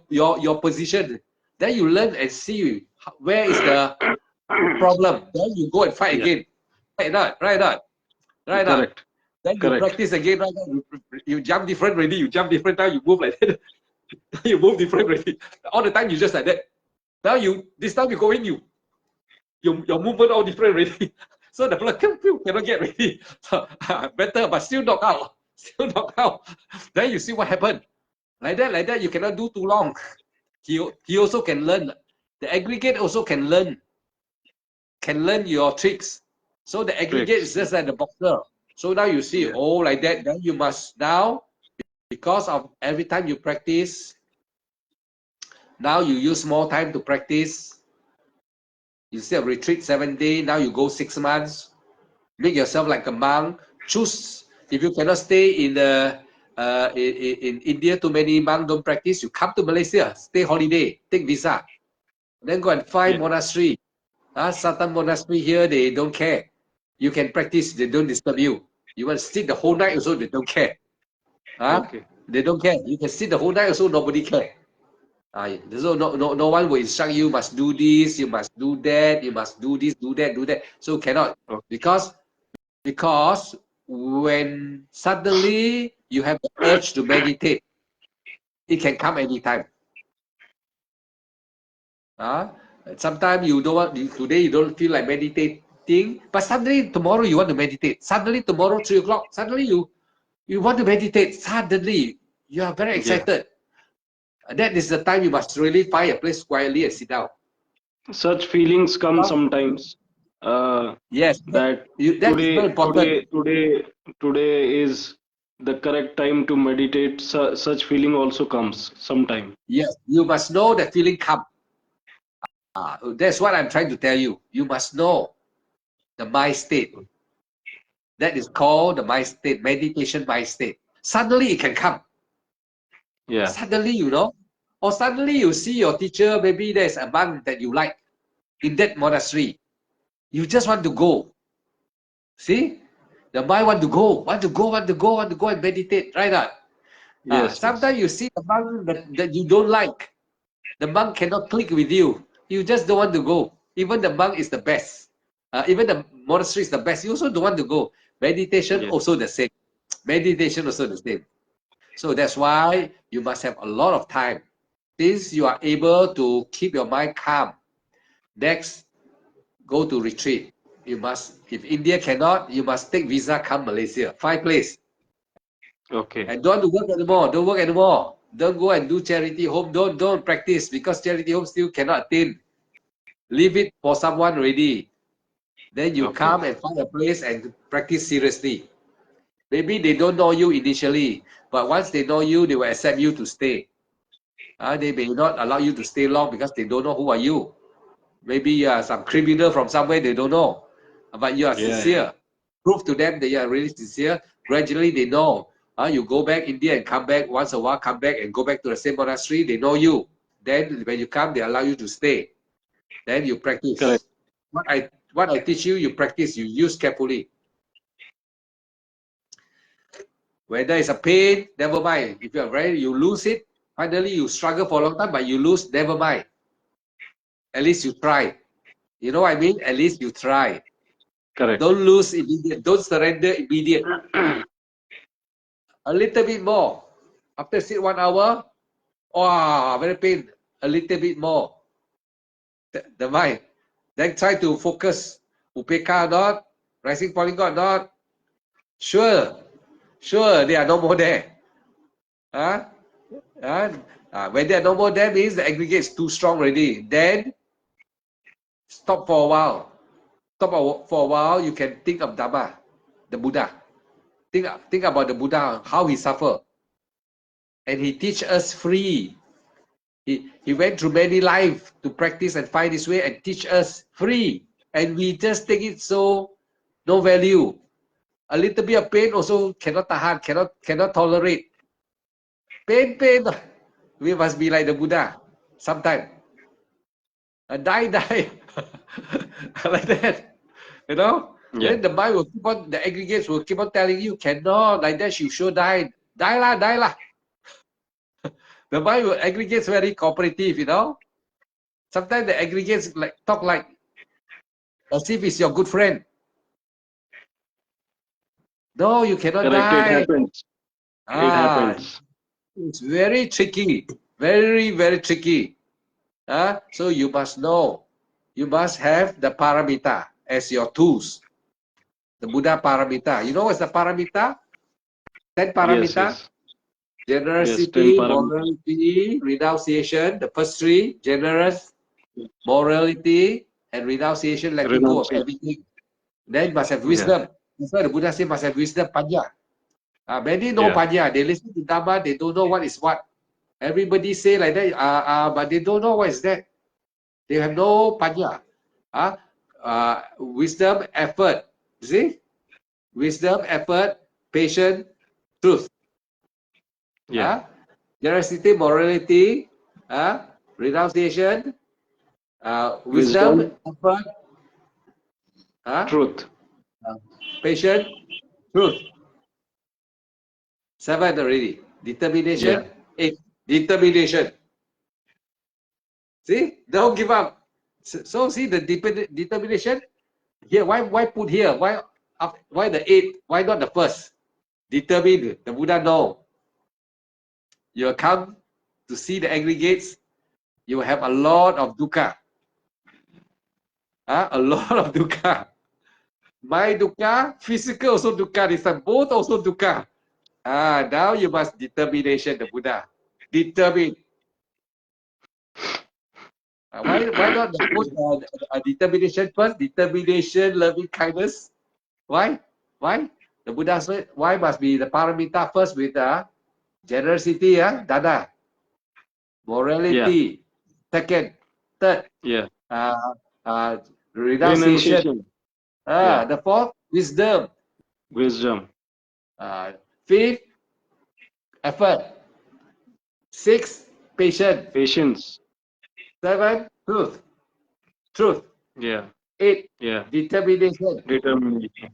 Your position. Then you learn and see where is the problem. Then you go and fight again. not? Right not? Right not? Correct. Then you Correct. practice again, right? You jump different already. You jump different time. You move like that. You move different already. All the time you just like that. Now this time you go in, your movement all different already. So the blood cannot get ready. So, better, but still knock out. Still knock out. Then you see what happened. Like that, you cannot do too long. He also can learn. The aggregate also can learn your tricks. So the aggregate is Tricks. just like the boxer. So now you see, Yeah. oh, like that, then you must now, because of every time you practice, now you use more time to practice. Instead of retreat 7 days, now you go 6 months. Make yourself like a monk. Choose, if you cannot stay in the in India, too many monks don't practice, you come to Malaysia, stay holiday, take visa. Then go and find Yeah. monastery. Certain monastery here, they don't care. You can practice, they don't disturb you. You want to sit the whole night also, they don't care. Okay. They don't care. You can sit the whole night also, nobody care. So no one will instruct you must do this, you must do that, you must do this, do that. So cannot. Okay. Because when suddenly you have the urge to meditate, it can come anytime. Sometimes you don't want, today you don't feel like meditating, but suddenly tomorrow you want to meditate. Suddenly tomorrow 3 o'clock, suddenly you want to meditate. Suddenly you are very Yeah. excited. That is the time you must really find a place quietly and sit down. Such feelings come sometimes. Yes, That that is very important. today is the correct time to meditate. Such feeling also comes sometime. Yes, you must know that feeling come. That's what I'm trying to tell you. You must know the mind state. That is called the mind state, meditation mind state. Suddenly it can come. Yeah. Suddenly, or suddenly you see your teacher, maybe there's a monk that you like in that monastery. You just want to go. See? The mind want to go and meditate, right? Yes. Yes. Sometimes you see the monk that you don't like. The monk cannot click with you. You just don't want to go. Even the monk is the best. Even the monastery is the best. You also don't want to go. Meditation Yeah. also the same. Meditation also the same. So that's why you must have a lot of time. Since you are able to keep your mind calm, next, go to retreat. You must, if India cannot, you must take visa, come Malaysia. Find place. Okay. And don't work anymore. Don't work anymore. Don't go and do charity home. Don't practice because charity home still cannot attain. Leave it for someone ready. Then you Okay. come and find a place and practice seriously. Maybe they don't know you initially, but once they know you, they will accept you to stay. They may not allow you to stay long because they don't know who are you. Maybe you are some criminal from somewhere they don't know, but you are Yeah. Yeah. sincere. Prove to them that you are really sincere. Gradually, they know. You go back India and come back once a while, come back and go back to the same monastery. They know you. Then when you come, they allow you to stay. Then you Correct. practice. What I teach you, you practice. You use carefully. When there is a pain, never mind. If you lose it. Finally, you struggle for a long time, but you lose. Never mind. At least you try. You know what I mean? At least you try. Correct. Don't lose immediate. Don't surrender immediate. A little bit more. After sit 1 hour, very pain. A little bit more. The mind. Then try to focus. Upeka not. Rising falling God not. Sure. They are no more there. When they are no more there means the aggregate is too strong already. Then stop for a while. For a while, you can think of Dhamma, the Buddha. Think about the Buddha, how he suffered. And he teach us free. He went through many lives to practice and find his way and teach us free. And we just take it so no value. A little bit of pain also cannot tahan, cannot tolerate. Pain. We must be like the Buddha sometime. Die. Like that. Yeah. Then the mind will keep on, the aggregates will keep on telling you, cannot, like that, you sure die. Die lah. The mind will aggregates very cooperative. Sometimes the aggregates talk like as if it's your good friend. No, you cannot Correct. It die. happens. It Ah, happens. it's very tricky. Very, very tricky. So you must know. You must have the paramita as your tools. The Buddha paramita. You know what's the paramita? 10 Yes, paramita? yes. Yes, 10 Generosity, parameters. morality, renunciation. The first three, generous, morality, and renunciation, letting go of Renunciation. everything. Then must have Yeah, wisdom. That's why the Buddha said must have wisdom, panya. Many know yeah, panya. They listen to Dhamma, they don't know what is what. Everybody say like that, but they don't know what is that. They have no panya. Wisdom, effort. You see? Wisdom, effort, patience, truth. yeah. Generosity, morality, renunciation, wisdom, Wisdom, effort, uh, truth. patience, truth. 7 already. Yeah, Determination, 8. Determination. See? Don't give up. So see the determination here. Why put here? Why the 8? Why not the first? Determined. The Buddha know. You'll come to see the aggregates. You will have a lot of dukkha. A lot of dukkha. My dukkha, physical also dukkha. This time, both also dukkha. Now you must determination, the Buddha. Determine. Why not the put determination first? Determination, loving kindness. Why? Why? The Buddha said, why must be the paramita first with generosity, dana, yeah, morality, second, third, yeah. uh, uh, renunciation, Renunciation. Yeah, the fourth, wisdom, wisdom, uh, fifth, effort, sixth, patience, patience. seven, truth, Yeah, eight, yeah. determination, Determination.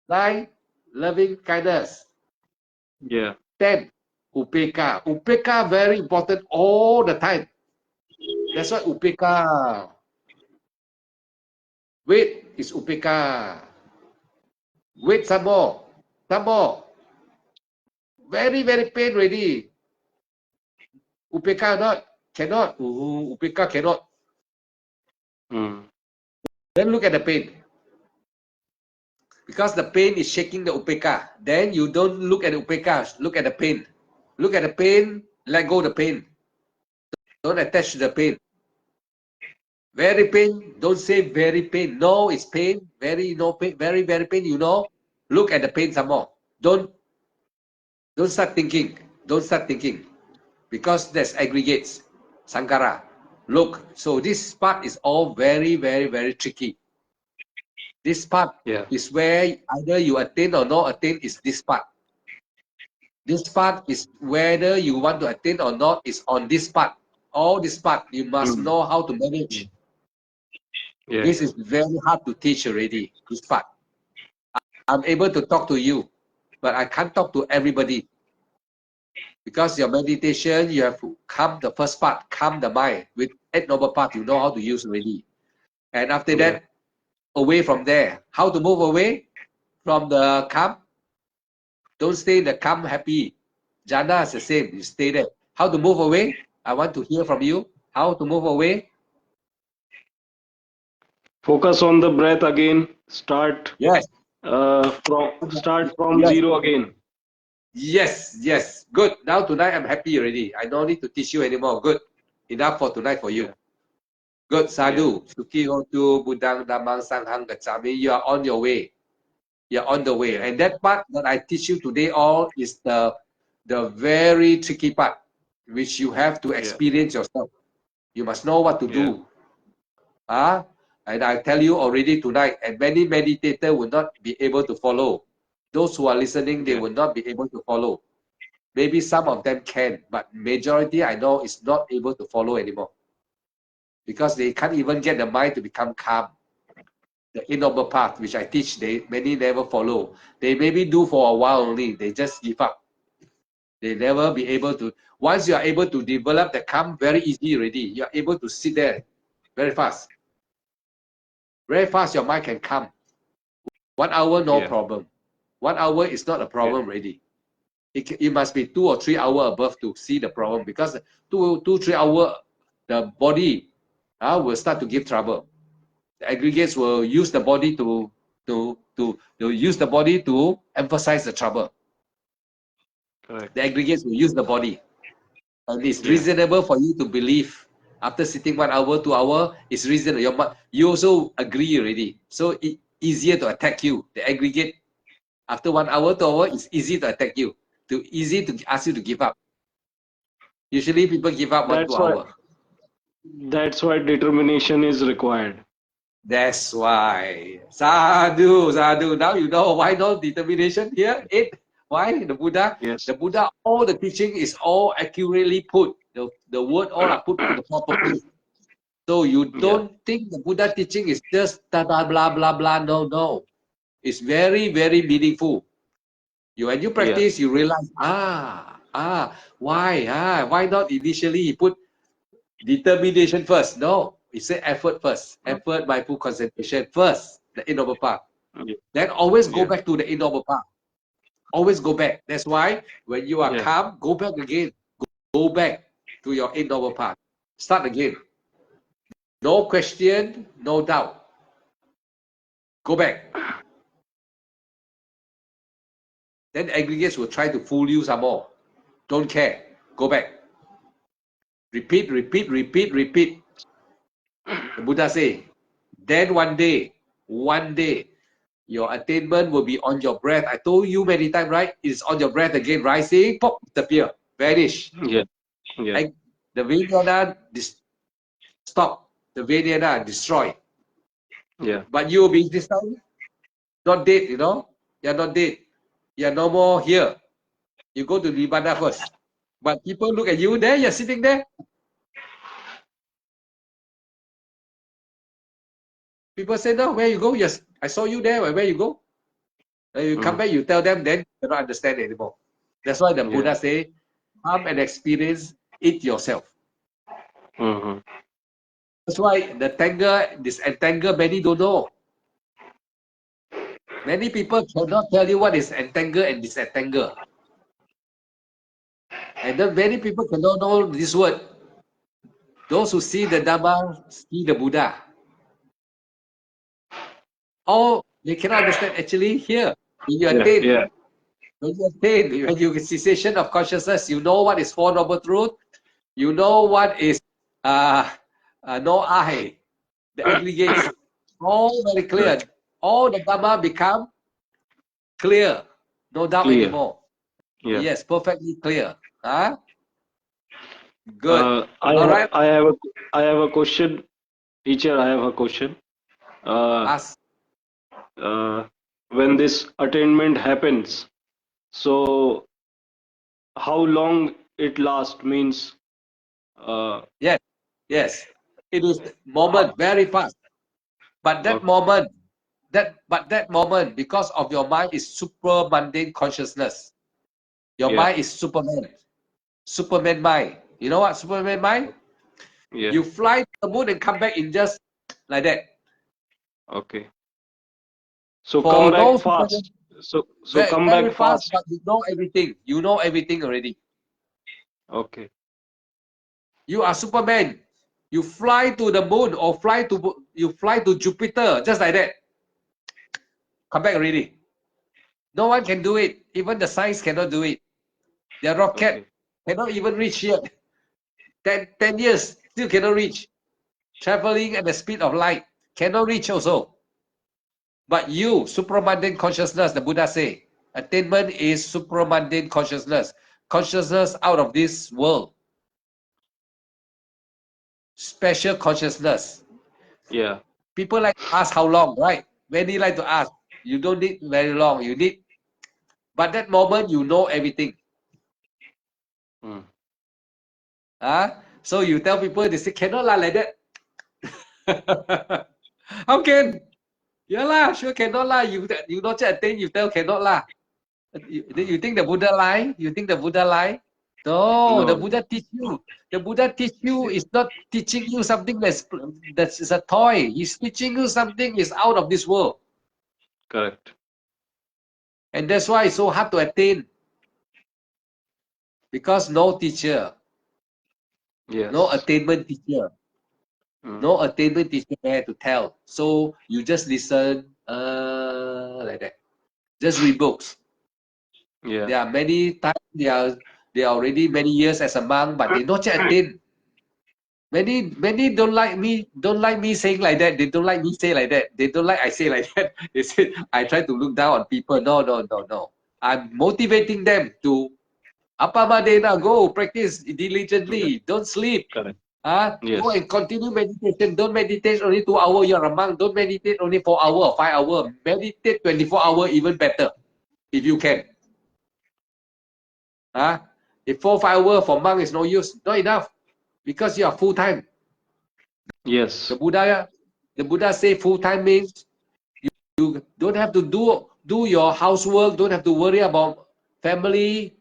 nine, loving kindness, Yeah, 10, upeka. Upeka very important all the time. That's why upeka. Wait is upeka. Wait some more. Some more. Very, very pain already. Upeka not. Cannot. Upeka cannot. mm. Then look at the pain. Because the pain is shaking the upeka. Then you don't look at the upeka. Look at the pain. Look at the pain. Let go the pain. Don't attach to the pain. Very pain. Don't say very pain. No, it's pain. Very no pain. Very, very pain. You know. Look at the pain some more. Don't start thinking. Don't start thinking. Because there's aggregates. Sankara. Look. So this part is all very, very, very tricky. This part Yeah, is where either you attain or not attain is this part. This part is whether you want to attain or not is on this part. All this part, you must mm. know how to manage. Yeah, This yeah, is very hard to teach already, this part. I'm able to talk to you, but I can't talk to everybody. Because your meditation, you have to calm the first part, calm the mind. With 8 Noble Path, you know how to use already. And after yeah, that, away from there. How to move away from the calm? Don't stay in the calm happy. Jhana is the same. You stay there. How to move away? I want to hear from you. How to move away? focus on the breath again. Yes. Start from Yes. zero again. Yes. Yes. Good. Now tonight I'm happy already. I don't need to teach you anymore. Good. Enough for tonight for you. Yeah, Good. yeah, Sadhu. Suki hotu budang damang sanghang gacami. You are on your way. You're on the way. yeah, And that part that I teach you today all is the very tricky part, which you have to yeah, experience yourself. You must know what to yeah, do. And I tell you already tonight, and many meditators will not be able to follow. Those who are listening, they yeah, will not be able to follow. Maybe some of them can, but majority I know is not able to follow anymore because they can't even get the mind to become calm. The Ignoble Path, which I teach, many never follow. They maybe do for a while only. They just give up. They never be able to. Once you are able to develop the calm, very easy already. You are able to sit there very fast. Very fast, your mind can calm. 1 hour, no yeah, problem. 1 hour is not a problem already. It must be 2 or 3 hours above to see the problem, because 3 hours, the body will start to give trouble. The aggregates will use the body to emphasize the trouble. Correct. The aggregates will use the body. And it's reasonable for you to believe after sitting 1 hour, 2 hours, it's reasonable. You also agree already. So it's easier to attack you. The aggregate, after 1 hour, 2 hours, it's easy to attack you. Easy to ask you to give up. Usually people give up 1, 2 hours. That's why determination is required. That's why. Sadhu, sadhu. Now you know why no determination here. Why the Buddha? Yes. The Buddha, all the teaching is all accurately put. The word all are put to the proper place. So you don't think the Buddha teaching is just blah blah blah blah. No. It's very, very meaningful. When you practice, you realize, why not initially he put determination first? No, he said effort first. Effort, mindful concentration first, the Eight Noble Path. Then always go back to the Eight Noble Path. Always go back. That's why when you are calm, go back again. Go back to your Eight Noble Path. Start again. No question, no doubt. Go back. Then aggregates will try to fool you some more. Don't care. Go back. Repeat. The Buddha say, then one day, your attainment will be on your breath. I told you many times, right? It's on your breath again, rising, pop, disappear, vanish. Yeah. And the Vijnana stop. The Vijnana destroy. Yeah. But you will be this time not dead, you know? You're not dead. You're no more here. You go to Nibbana first. But people look at you there, you're sitting there. People say, no, where you go? Yes, I saw you there. Where you go? When you come back, you tell them, then you don't understand anymore. That's why the Buddha say, come and experience it yourself. That's why the disentangle, many don't know. Many people cannot tell you what is entangle and disentangle. And then many people cannot know this word. Those who see the Dhamma see the Buddha. Oh, they cannot understand actually here. When you attain, when you cessation of consciousness, you know what is Four Noble Truth. You know what is no I, the aggregates. All very clear. All the Dhamma become clear. No doubt anymore. Yes, perfectly clear. Huh? Good. I have a question. Teacher, I have a question. Ask. When this attainment happens, so how long it lasts means? Yes. It is moment very fast. But that moment, because of your mind is super mundane consciousness. Your mind is Superman mind. You know what Superman mind? You fly to the moon and come back in just like that. Okay. So come back fast. So come back fast. But you know everything. You know everything already. Okay. You are Superman. You fly to the moon or you fly to Jupiter just like that. Come back already. No one can do it. Even the science cannot do it. Their rocket cannot even reach here. 10 years still cannot reach. Traveling at the speed of light cannot reach also. But you, supramundane consciousness, the Buddha say, attainment is supramundane consciousness. Consciousness out of this world. Special consciousness. Yeah. People like to ask how long, right? Many like to ask. You don't need very long. You need, but that moment you know everything. So you tell people, they say cannot lah like that. How can? Yeah lah, sure cannot lah. You not just attain, you tell cannot lah. You think the Buddha lie? You think the Buddha lie? No, the Buddha teach you. The Buddha teach you is not teaching you something that's a toy. He's teaching you something is out of this world. Correct. And that's why it's so hard to attain. Because no teacher, Yes. no attainment teacher, Mm. no attainment teacher there to tell. So you just listen like that. Just read books. Yeah. There are many times they are already many years as a monk, but they not yet attain. Many don't like me saying like that. They don't like me say like that. They don't like I say like that. They say I try to look down on people. No. I'm motivating them to Apamadena, go practice Yeah. diligently. Don't sleep. Correct. Go Yes. and continue meditation. Don't meditate only 2 hours. You're a monk. Don't meditate only 4 hours or 5 hours. Meditate 24 hours, even better, if you can. If 4 5 hours for monk is no use, not enough, because you are full time. Yes. The Buddha say full time means you don't have to do your housework. Don't have to worry about family.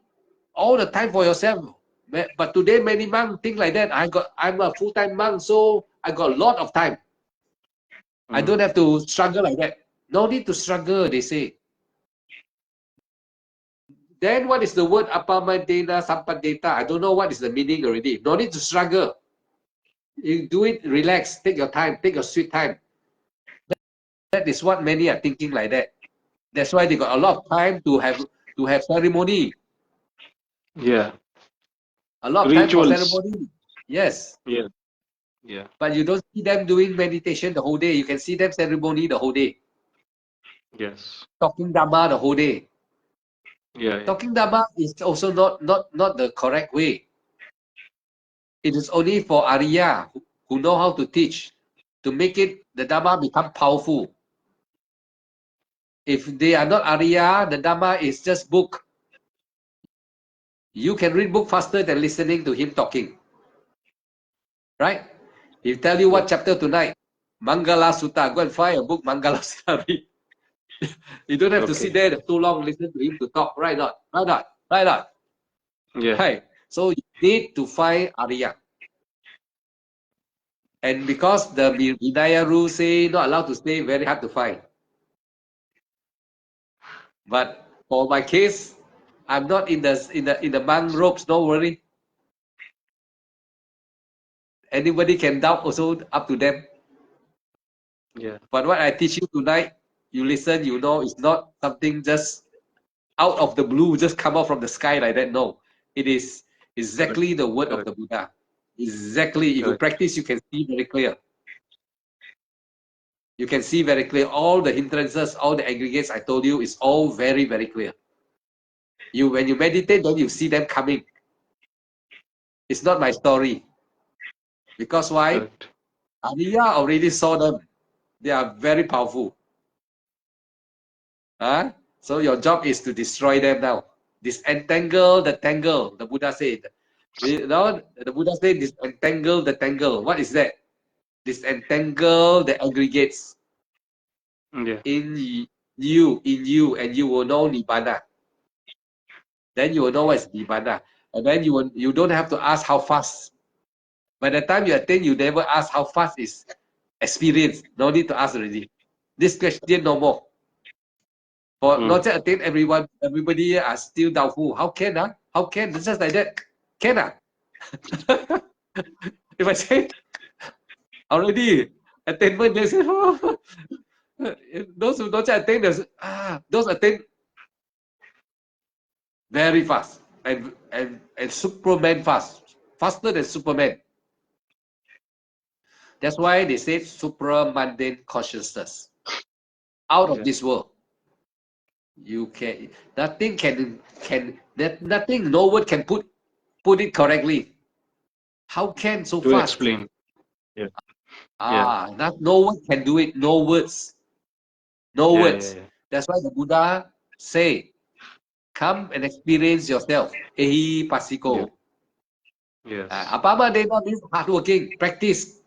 All the time for yourself. But today many monks think like that. I'm a full time monk, so I got a lot of time. I don't have to struggle like that. No need to struggle, they say. Then what is the word apamadena sampadeta? I don't know what is the meaning already. No need to struggle. You do it, relax, take your time, take your sweet time. That is what many are thinking like that. That's why they got a lot of time to have ceremony. Yeah. A lot of time for Rituals. ceremony. Yes. Yeah. Yeah. But you don't see them doing meditation the whole day. You can see them ceremony the whole day. Yes. Talking Dhamma the whole day. Yeah. Talking Dhamma is also not the correct way. It is only for Arya who know how to teach, to make it the Dhamma become powerful. If they are not Arya, the Dhamma is just book. You can read book faster than listening to him talking. Right? He'll tell you what chapter tonight. Mangala Sutta. Go and find a book, Mangala Sutta. Read. You don't have to sit there too long, listen to him to talk. Right not? Right not? Right not? Yeah. Right. So you need to find Arya. And because the Vinaya rule say not allowed to stay, very hard to find. But for my case, I'm not in the monk robes. Don't worry. Anybody can doubt. Also up to them. Yeah. But what I teach you tonight, you listen. You know, it's not something just out of the blue, just come out from the sky like that. No, it is exactly the word of the Buddha. Exactly. If you practice, you can see very clear. You can see very clear. All the hindrances, all the aggregates I told you is all very, very clear. When you meditate, then you see them coming. It's not my story. Because why? Correct. Ariya already saw them. They are very powerful. So your job is to destroy them now. Disentangle the tangle, the Buddha said. The Buddha said disentangle the tangle. What is that? Disentangle the aggregates Yeah. in you, and you will know Nibbana. Then you will know what is Nibbana. And then you don't have to ask how fast. By the time you attain, you never ask how fast is experience. No need to ask already. This question no more. For not just attain, everybody are still doubtful. How can How can? It's just like that. Can If I say already attainment, they say, oh. Those who don't attain, those attain very fast and Superman fast, faster than Superman. That's why they say supramundane consciousness, out of this world. You can nothing, no word can put it correctly. How can so To fast? explain. Yeah. No one can do it. No words. No words. That's why the Buddha say, come and experience yourself. Ehi pasiko. Yes. Apa deva means hardworking. Practice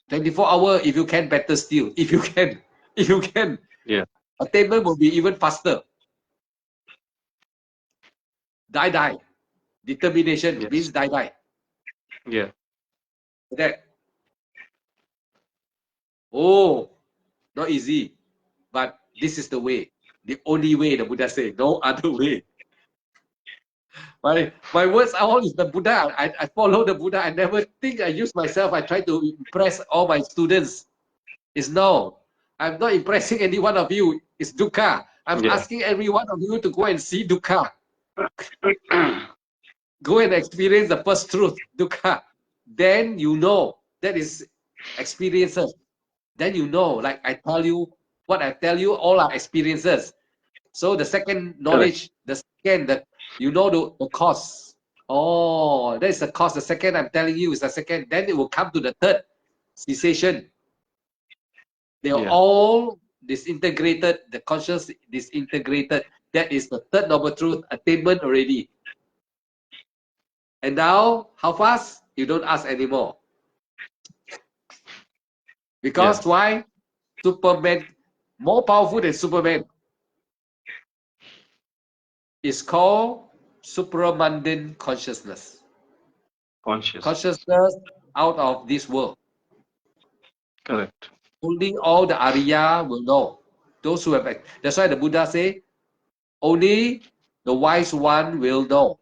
24 hours if you can, better still. If you can. If you can. Yeah. Attainment will be even faster. Die. Determination means die. Yeah. That. Oh, not easy. But this is the way. The only way, the Buddha said, no other way. My words are all is the Buddha. I follow the Buddha. I never think I use myself. I try to impress all my students. It's no. I'm not impressing any one of you. It's dukkha. I'm Yeah. asking every one of you to go and see dukkha. Go and experience the first truth, dukkha. Then you know that is experiences. Then you know, like I tell you, what I tell you, all are experiences. So the second Correct. knowledge, you know the cause. Oh, that is the cause. The second I'm telling you is the second. Then it will come to the third cessation. They are Yeah. all disintegrated. The conscious disintegrated. That is the third noble truth attainment already. And now, how fast? You don't ask anymore. Because Yeah. why? Superman, more powerful than Superman, is called supramundane consciousness. Consciousness. Consciousness out of this world. Correct. Only all the Arya will know. Those who have, that's why the Buddha say, only the wise one will know.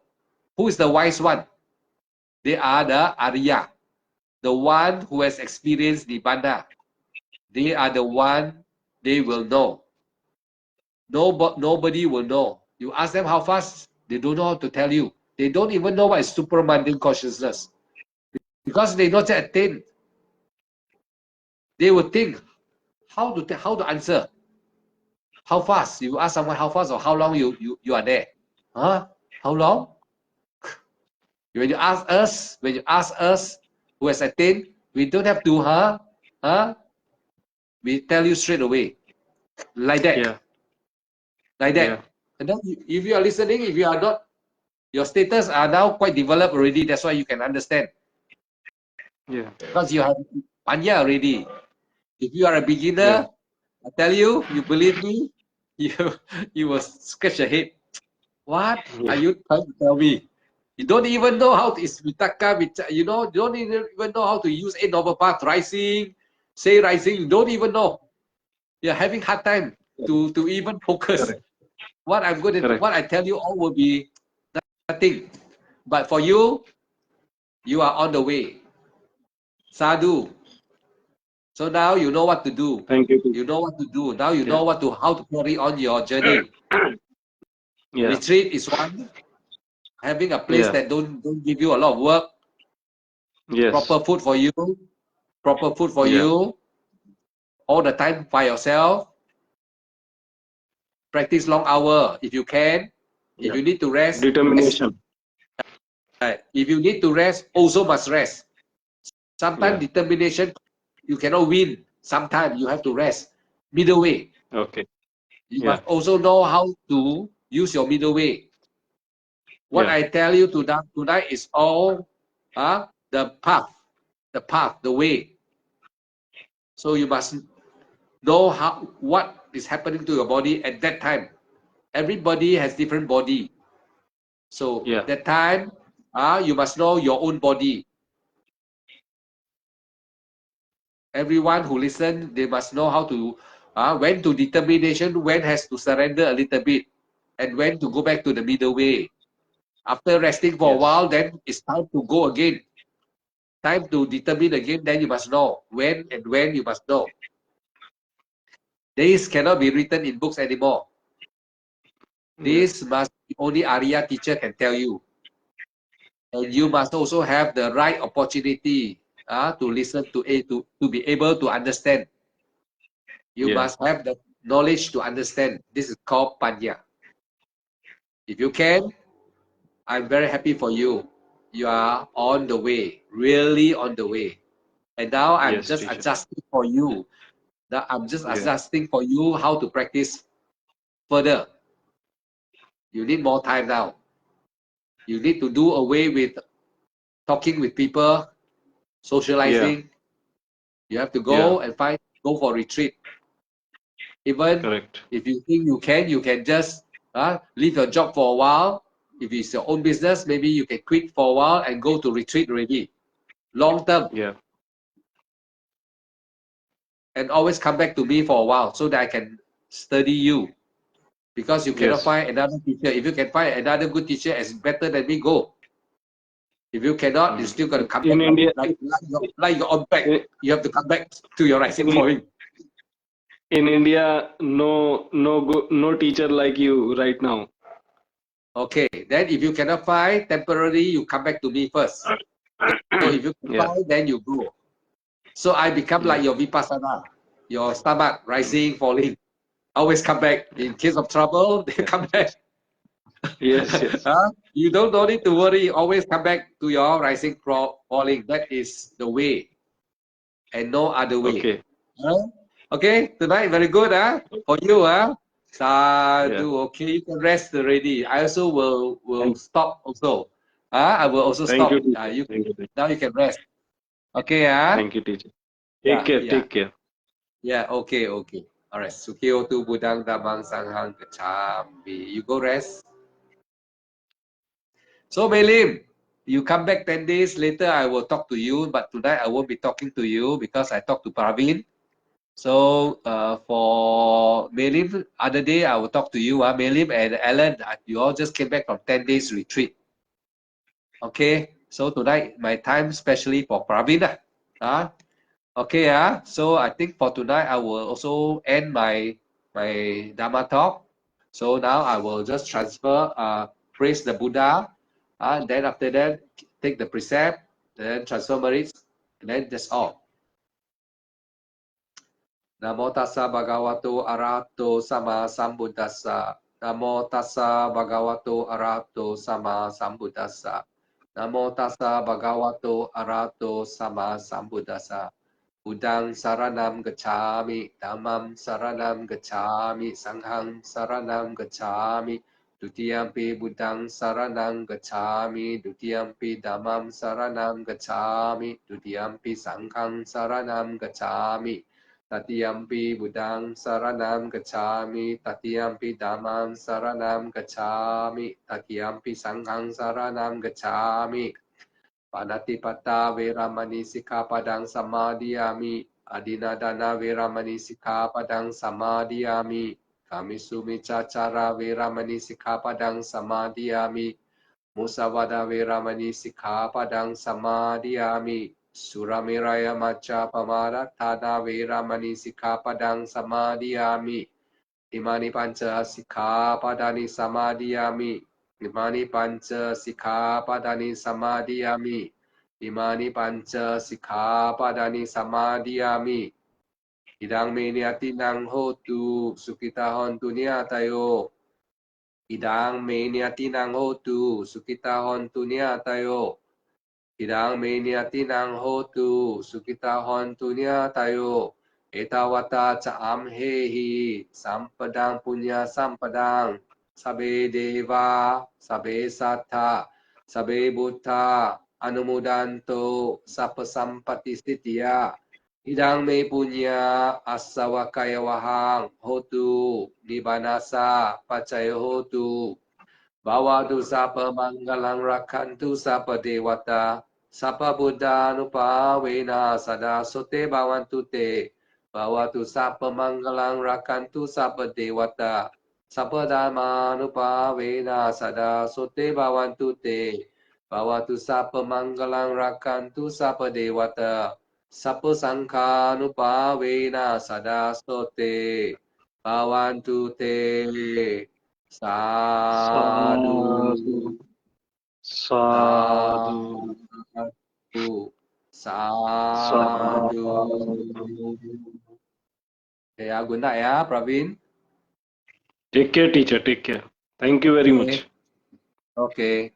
Who is the wise one? They are the Arya, the one who has experienced Nibbana. They are the one they will know. Nobody will know. You ask them how fast, they don't know how to tell you. They don't even know what is supramundane consciousness. Because they not yet attained. They will think, how to answer? How fast? You ask someone how fast or how long you are there? Huh? How long? When you ask us who has attained, we don't have to, huh? We tell you straight away. Like that. Yeah. Like Yeah. that. And then if you are listening, if you are not, your status are now quite developed already. That's why you can understand. Yeah. Because you have panya already. If you are a Yeah. beginner, I tell you, you believe me, you you will scratch your head. What are Yeah. you trying to tell me? You don't even know how to is vitaka, you know, you don't even know how to use eight noble path, rising, say rising, you don't even know. You're having hard time to even focus. Correct. What Correct. I tell you all will be nothing. But for you, you are on the way. Sadhu. So now you know what to do. Thank you, You teacher. know what to do. Now you Yeah. know how to carry on your journey. Yeah. Retreat is one. Having a place Yeah. that don't give you a lot of work. Yes. Proper food for you. Proper food for Yeah. you. All the time by yourself. Practice long hour if you can. If Yeah. you need to rest, Determination. if you need to rest, also must rest. Sometimes Yeah. determination, you cannot win. Sometimes you have to rest. Middle way. Okay. You Yeah. must also know how to use your middle way. What Yeah. I tell you tonight is all the path, the way. So you must know what is happening to your body at that time. Everybody has different body. So Yeah. that time, you must know your own body. Everyone who listen, they must know how to, when to determination, when has to surrender a little bit, and when to go back to the middle way. After resting for a Yes. while, then it's time to go again. Time to determine again, then you must know. When you must know. This cannot be written in books anymore. Yeah. This must be only Arya teacher can tell you. And you must also have the right opportunity to listen to be able to understand. You Yeah. must have the knowledge to understand. This is called panya. If you can, I'm very happy for you. You are on the way, really on the way. And now I'm Yes, just teacher. adjusting for you. Now I'm just Yeah. adjusting for you how to practice further. You need more time now. You need to do away with talking with people, Yeah. socializing. You have to Yeah. go for retreat. Even Correct. if you think you can just leave your job for a while. If it's your own business, maybe you can quit for a while and go to retreat already. Long term. Yeah. And always come back to me for a while so that I can study you. because you cannot Yes. find another teacher. If you can find another good teacher as better than me, go. If you cannot, you still got to come back In India, like your own back. in, You have to come back to your rising in falling. in India, no teacher like you right now. Okay, then if you cannot find, temporarily you come back to me first. So if you can Yeah. find, then you go. So I become like your vipassana, your stomach rising, falling. Always come back. In case of trouble, they come back. Yes, yes. You don't need to worry. Always come back to your rising, falling. That is the way, and no other way. Okay. Okay, tonight very good, for you, Yeah. Sadhu. Okay, you can rest already. I also will Thank, stop also. I will also thank you, stop. teacher. You Thank you, teacher. now you can rest. Okay, Thank you, teacher. Take yeah, care. yeah, Take care. yeah. Okay, okay. All right. Sukyo tu budang damang sanghang kecambi. You go rest. So Melim, you come back 10 days later. I will talk to you, but tonight I won't be talking to you because I talked to Praveen. So for Melim, other day I will talk to you. Melim and Alan, you all just came back from 10 days retreat. Okay, so tonight my time especially for Praveen. Okay, so I think for tonight I will also end my Dharma talk. So now I will just transfer, praise the Buddha, and then after that take the precept, then transfer merits, and then that's all. Namo tassa bhagavato arahato sama sambuddhassa. Namo tassa bhagavato arahato sama sambuddhassa. Namo tassa bhagavato arahato sama sambuddhassa. Buddhang saranam gacchami, dhammam saranam gacchami, sanghang saranam gacchami, dutiyampi buddhang saranam gacchami, dutiyampi dhammam saranam gacchami, dutiyampi sanghang saranam gacchami, tatiyampi buddhang saranam gacchami, tatiyampi dhammam saranam gacchami, tatiyampi sanghang saranam gacchami. Panatipata Veramani Sikkhapadang Samadhiyami. Adinadana Veramani Sikkhapadang Samadhiyami. Kamisumicacara Veramani Sikkhapadang Samadhiyami. Musavada Veramani Sikkhapadang Samadhiyami. Suramiraya Macha Pamadatthana Veramani Sikkhapadang Samadhiyami. Imani Pancha Sikkhapadani Samadhiyami. Imani Pancha Sikkhapadani Samadhiyami. Imani Pancha Sikkhapadani Samadhiyami. Idang me niyatinang hotu sukita hontu niyatayo. Idang me niyatinang hotu sukita hontu niyatayo. Idang me niyatinang hotu sukita hontu niyatayo. Etawata caam hehi sampadang punya sampadang sabe deva sabe sattha sabe buddha anumodanto sapa sampati sitya idang me punya asawakaya wahang hotu nibanasa pacaya hotu Bawatu sapa manggalang rakantu sapa dewata sapa buddha nupawena sada sote bawantu te Bawatu sapa manggalang rakantu sapa dewata sapa dhamma nupawena sada sote bawantu te Bawatu sapa manggalang rakantu sapa dewata sapa sangha nupawena sada sote bawantu te Sadhu, Sadhu. sadhu, Sadhu. sadhu. Okay, good night, Praveen. Take care, teacher. Take care. Thank you very Okay. much. Okay.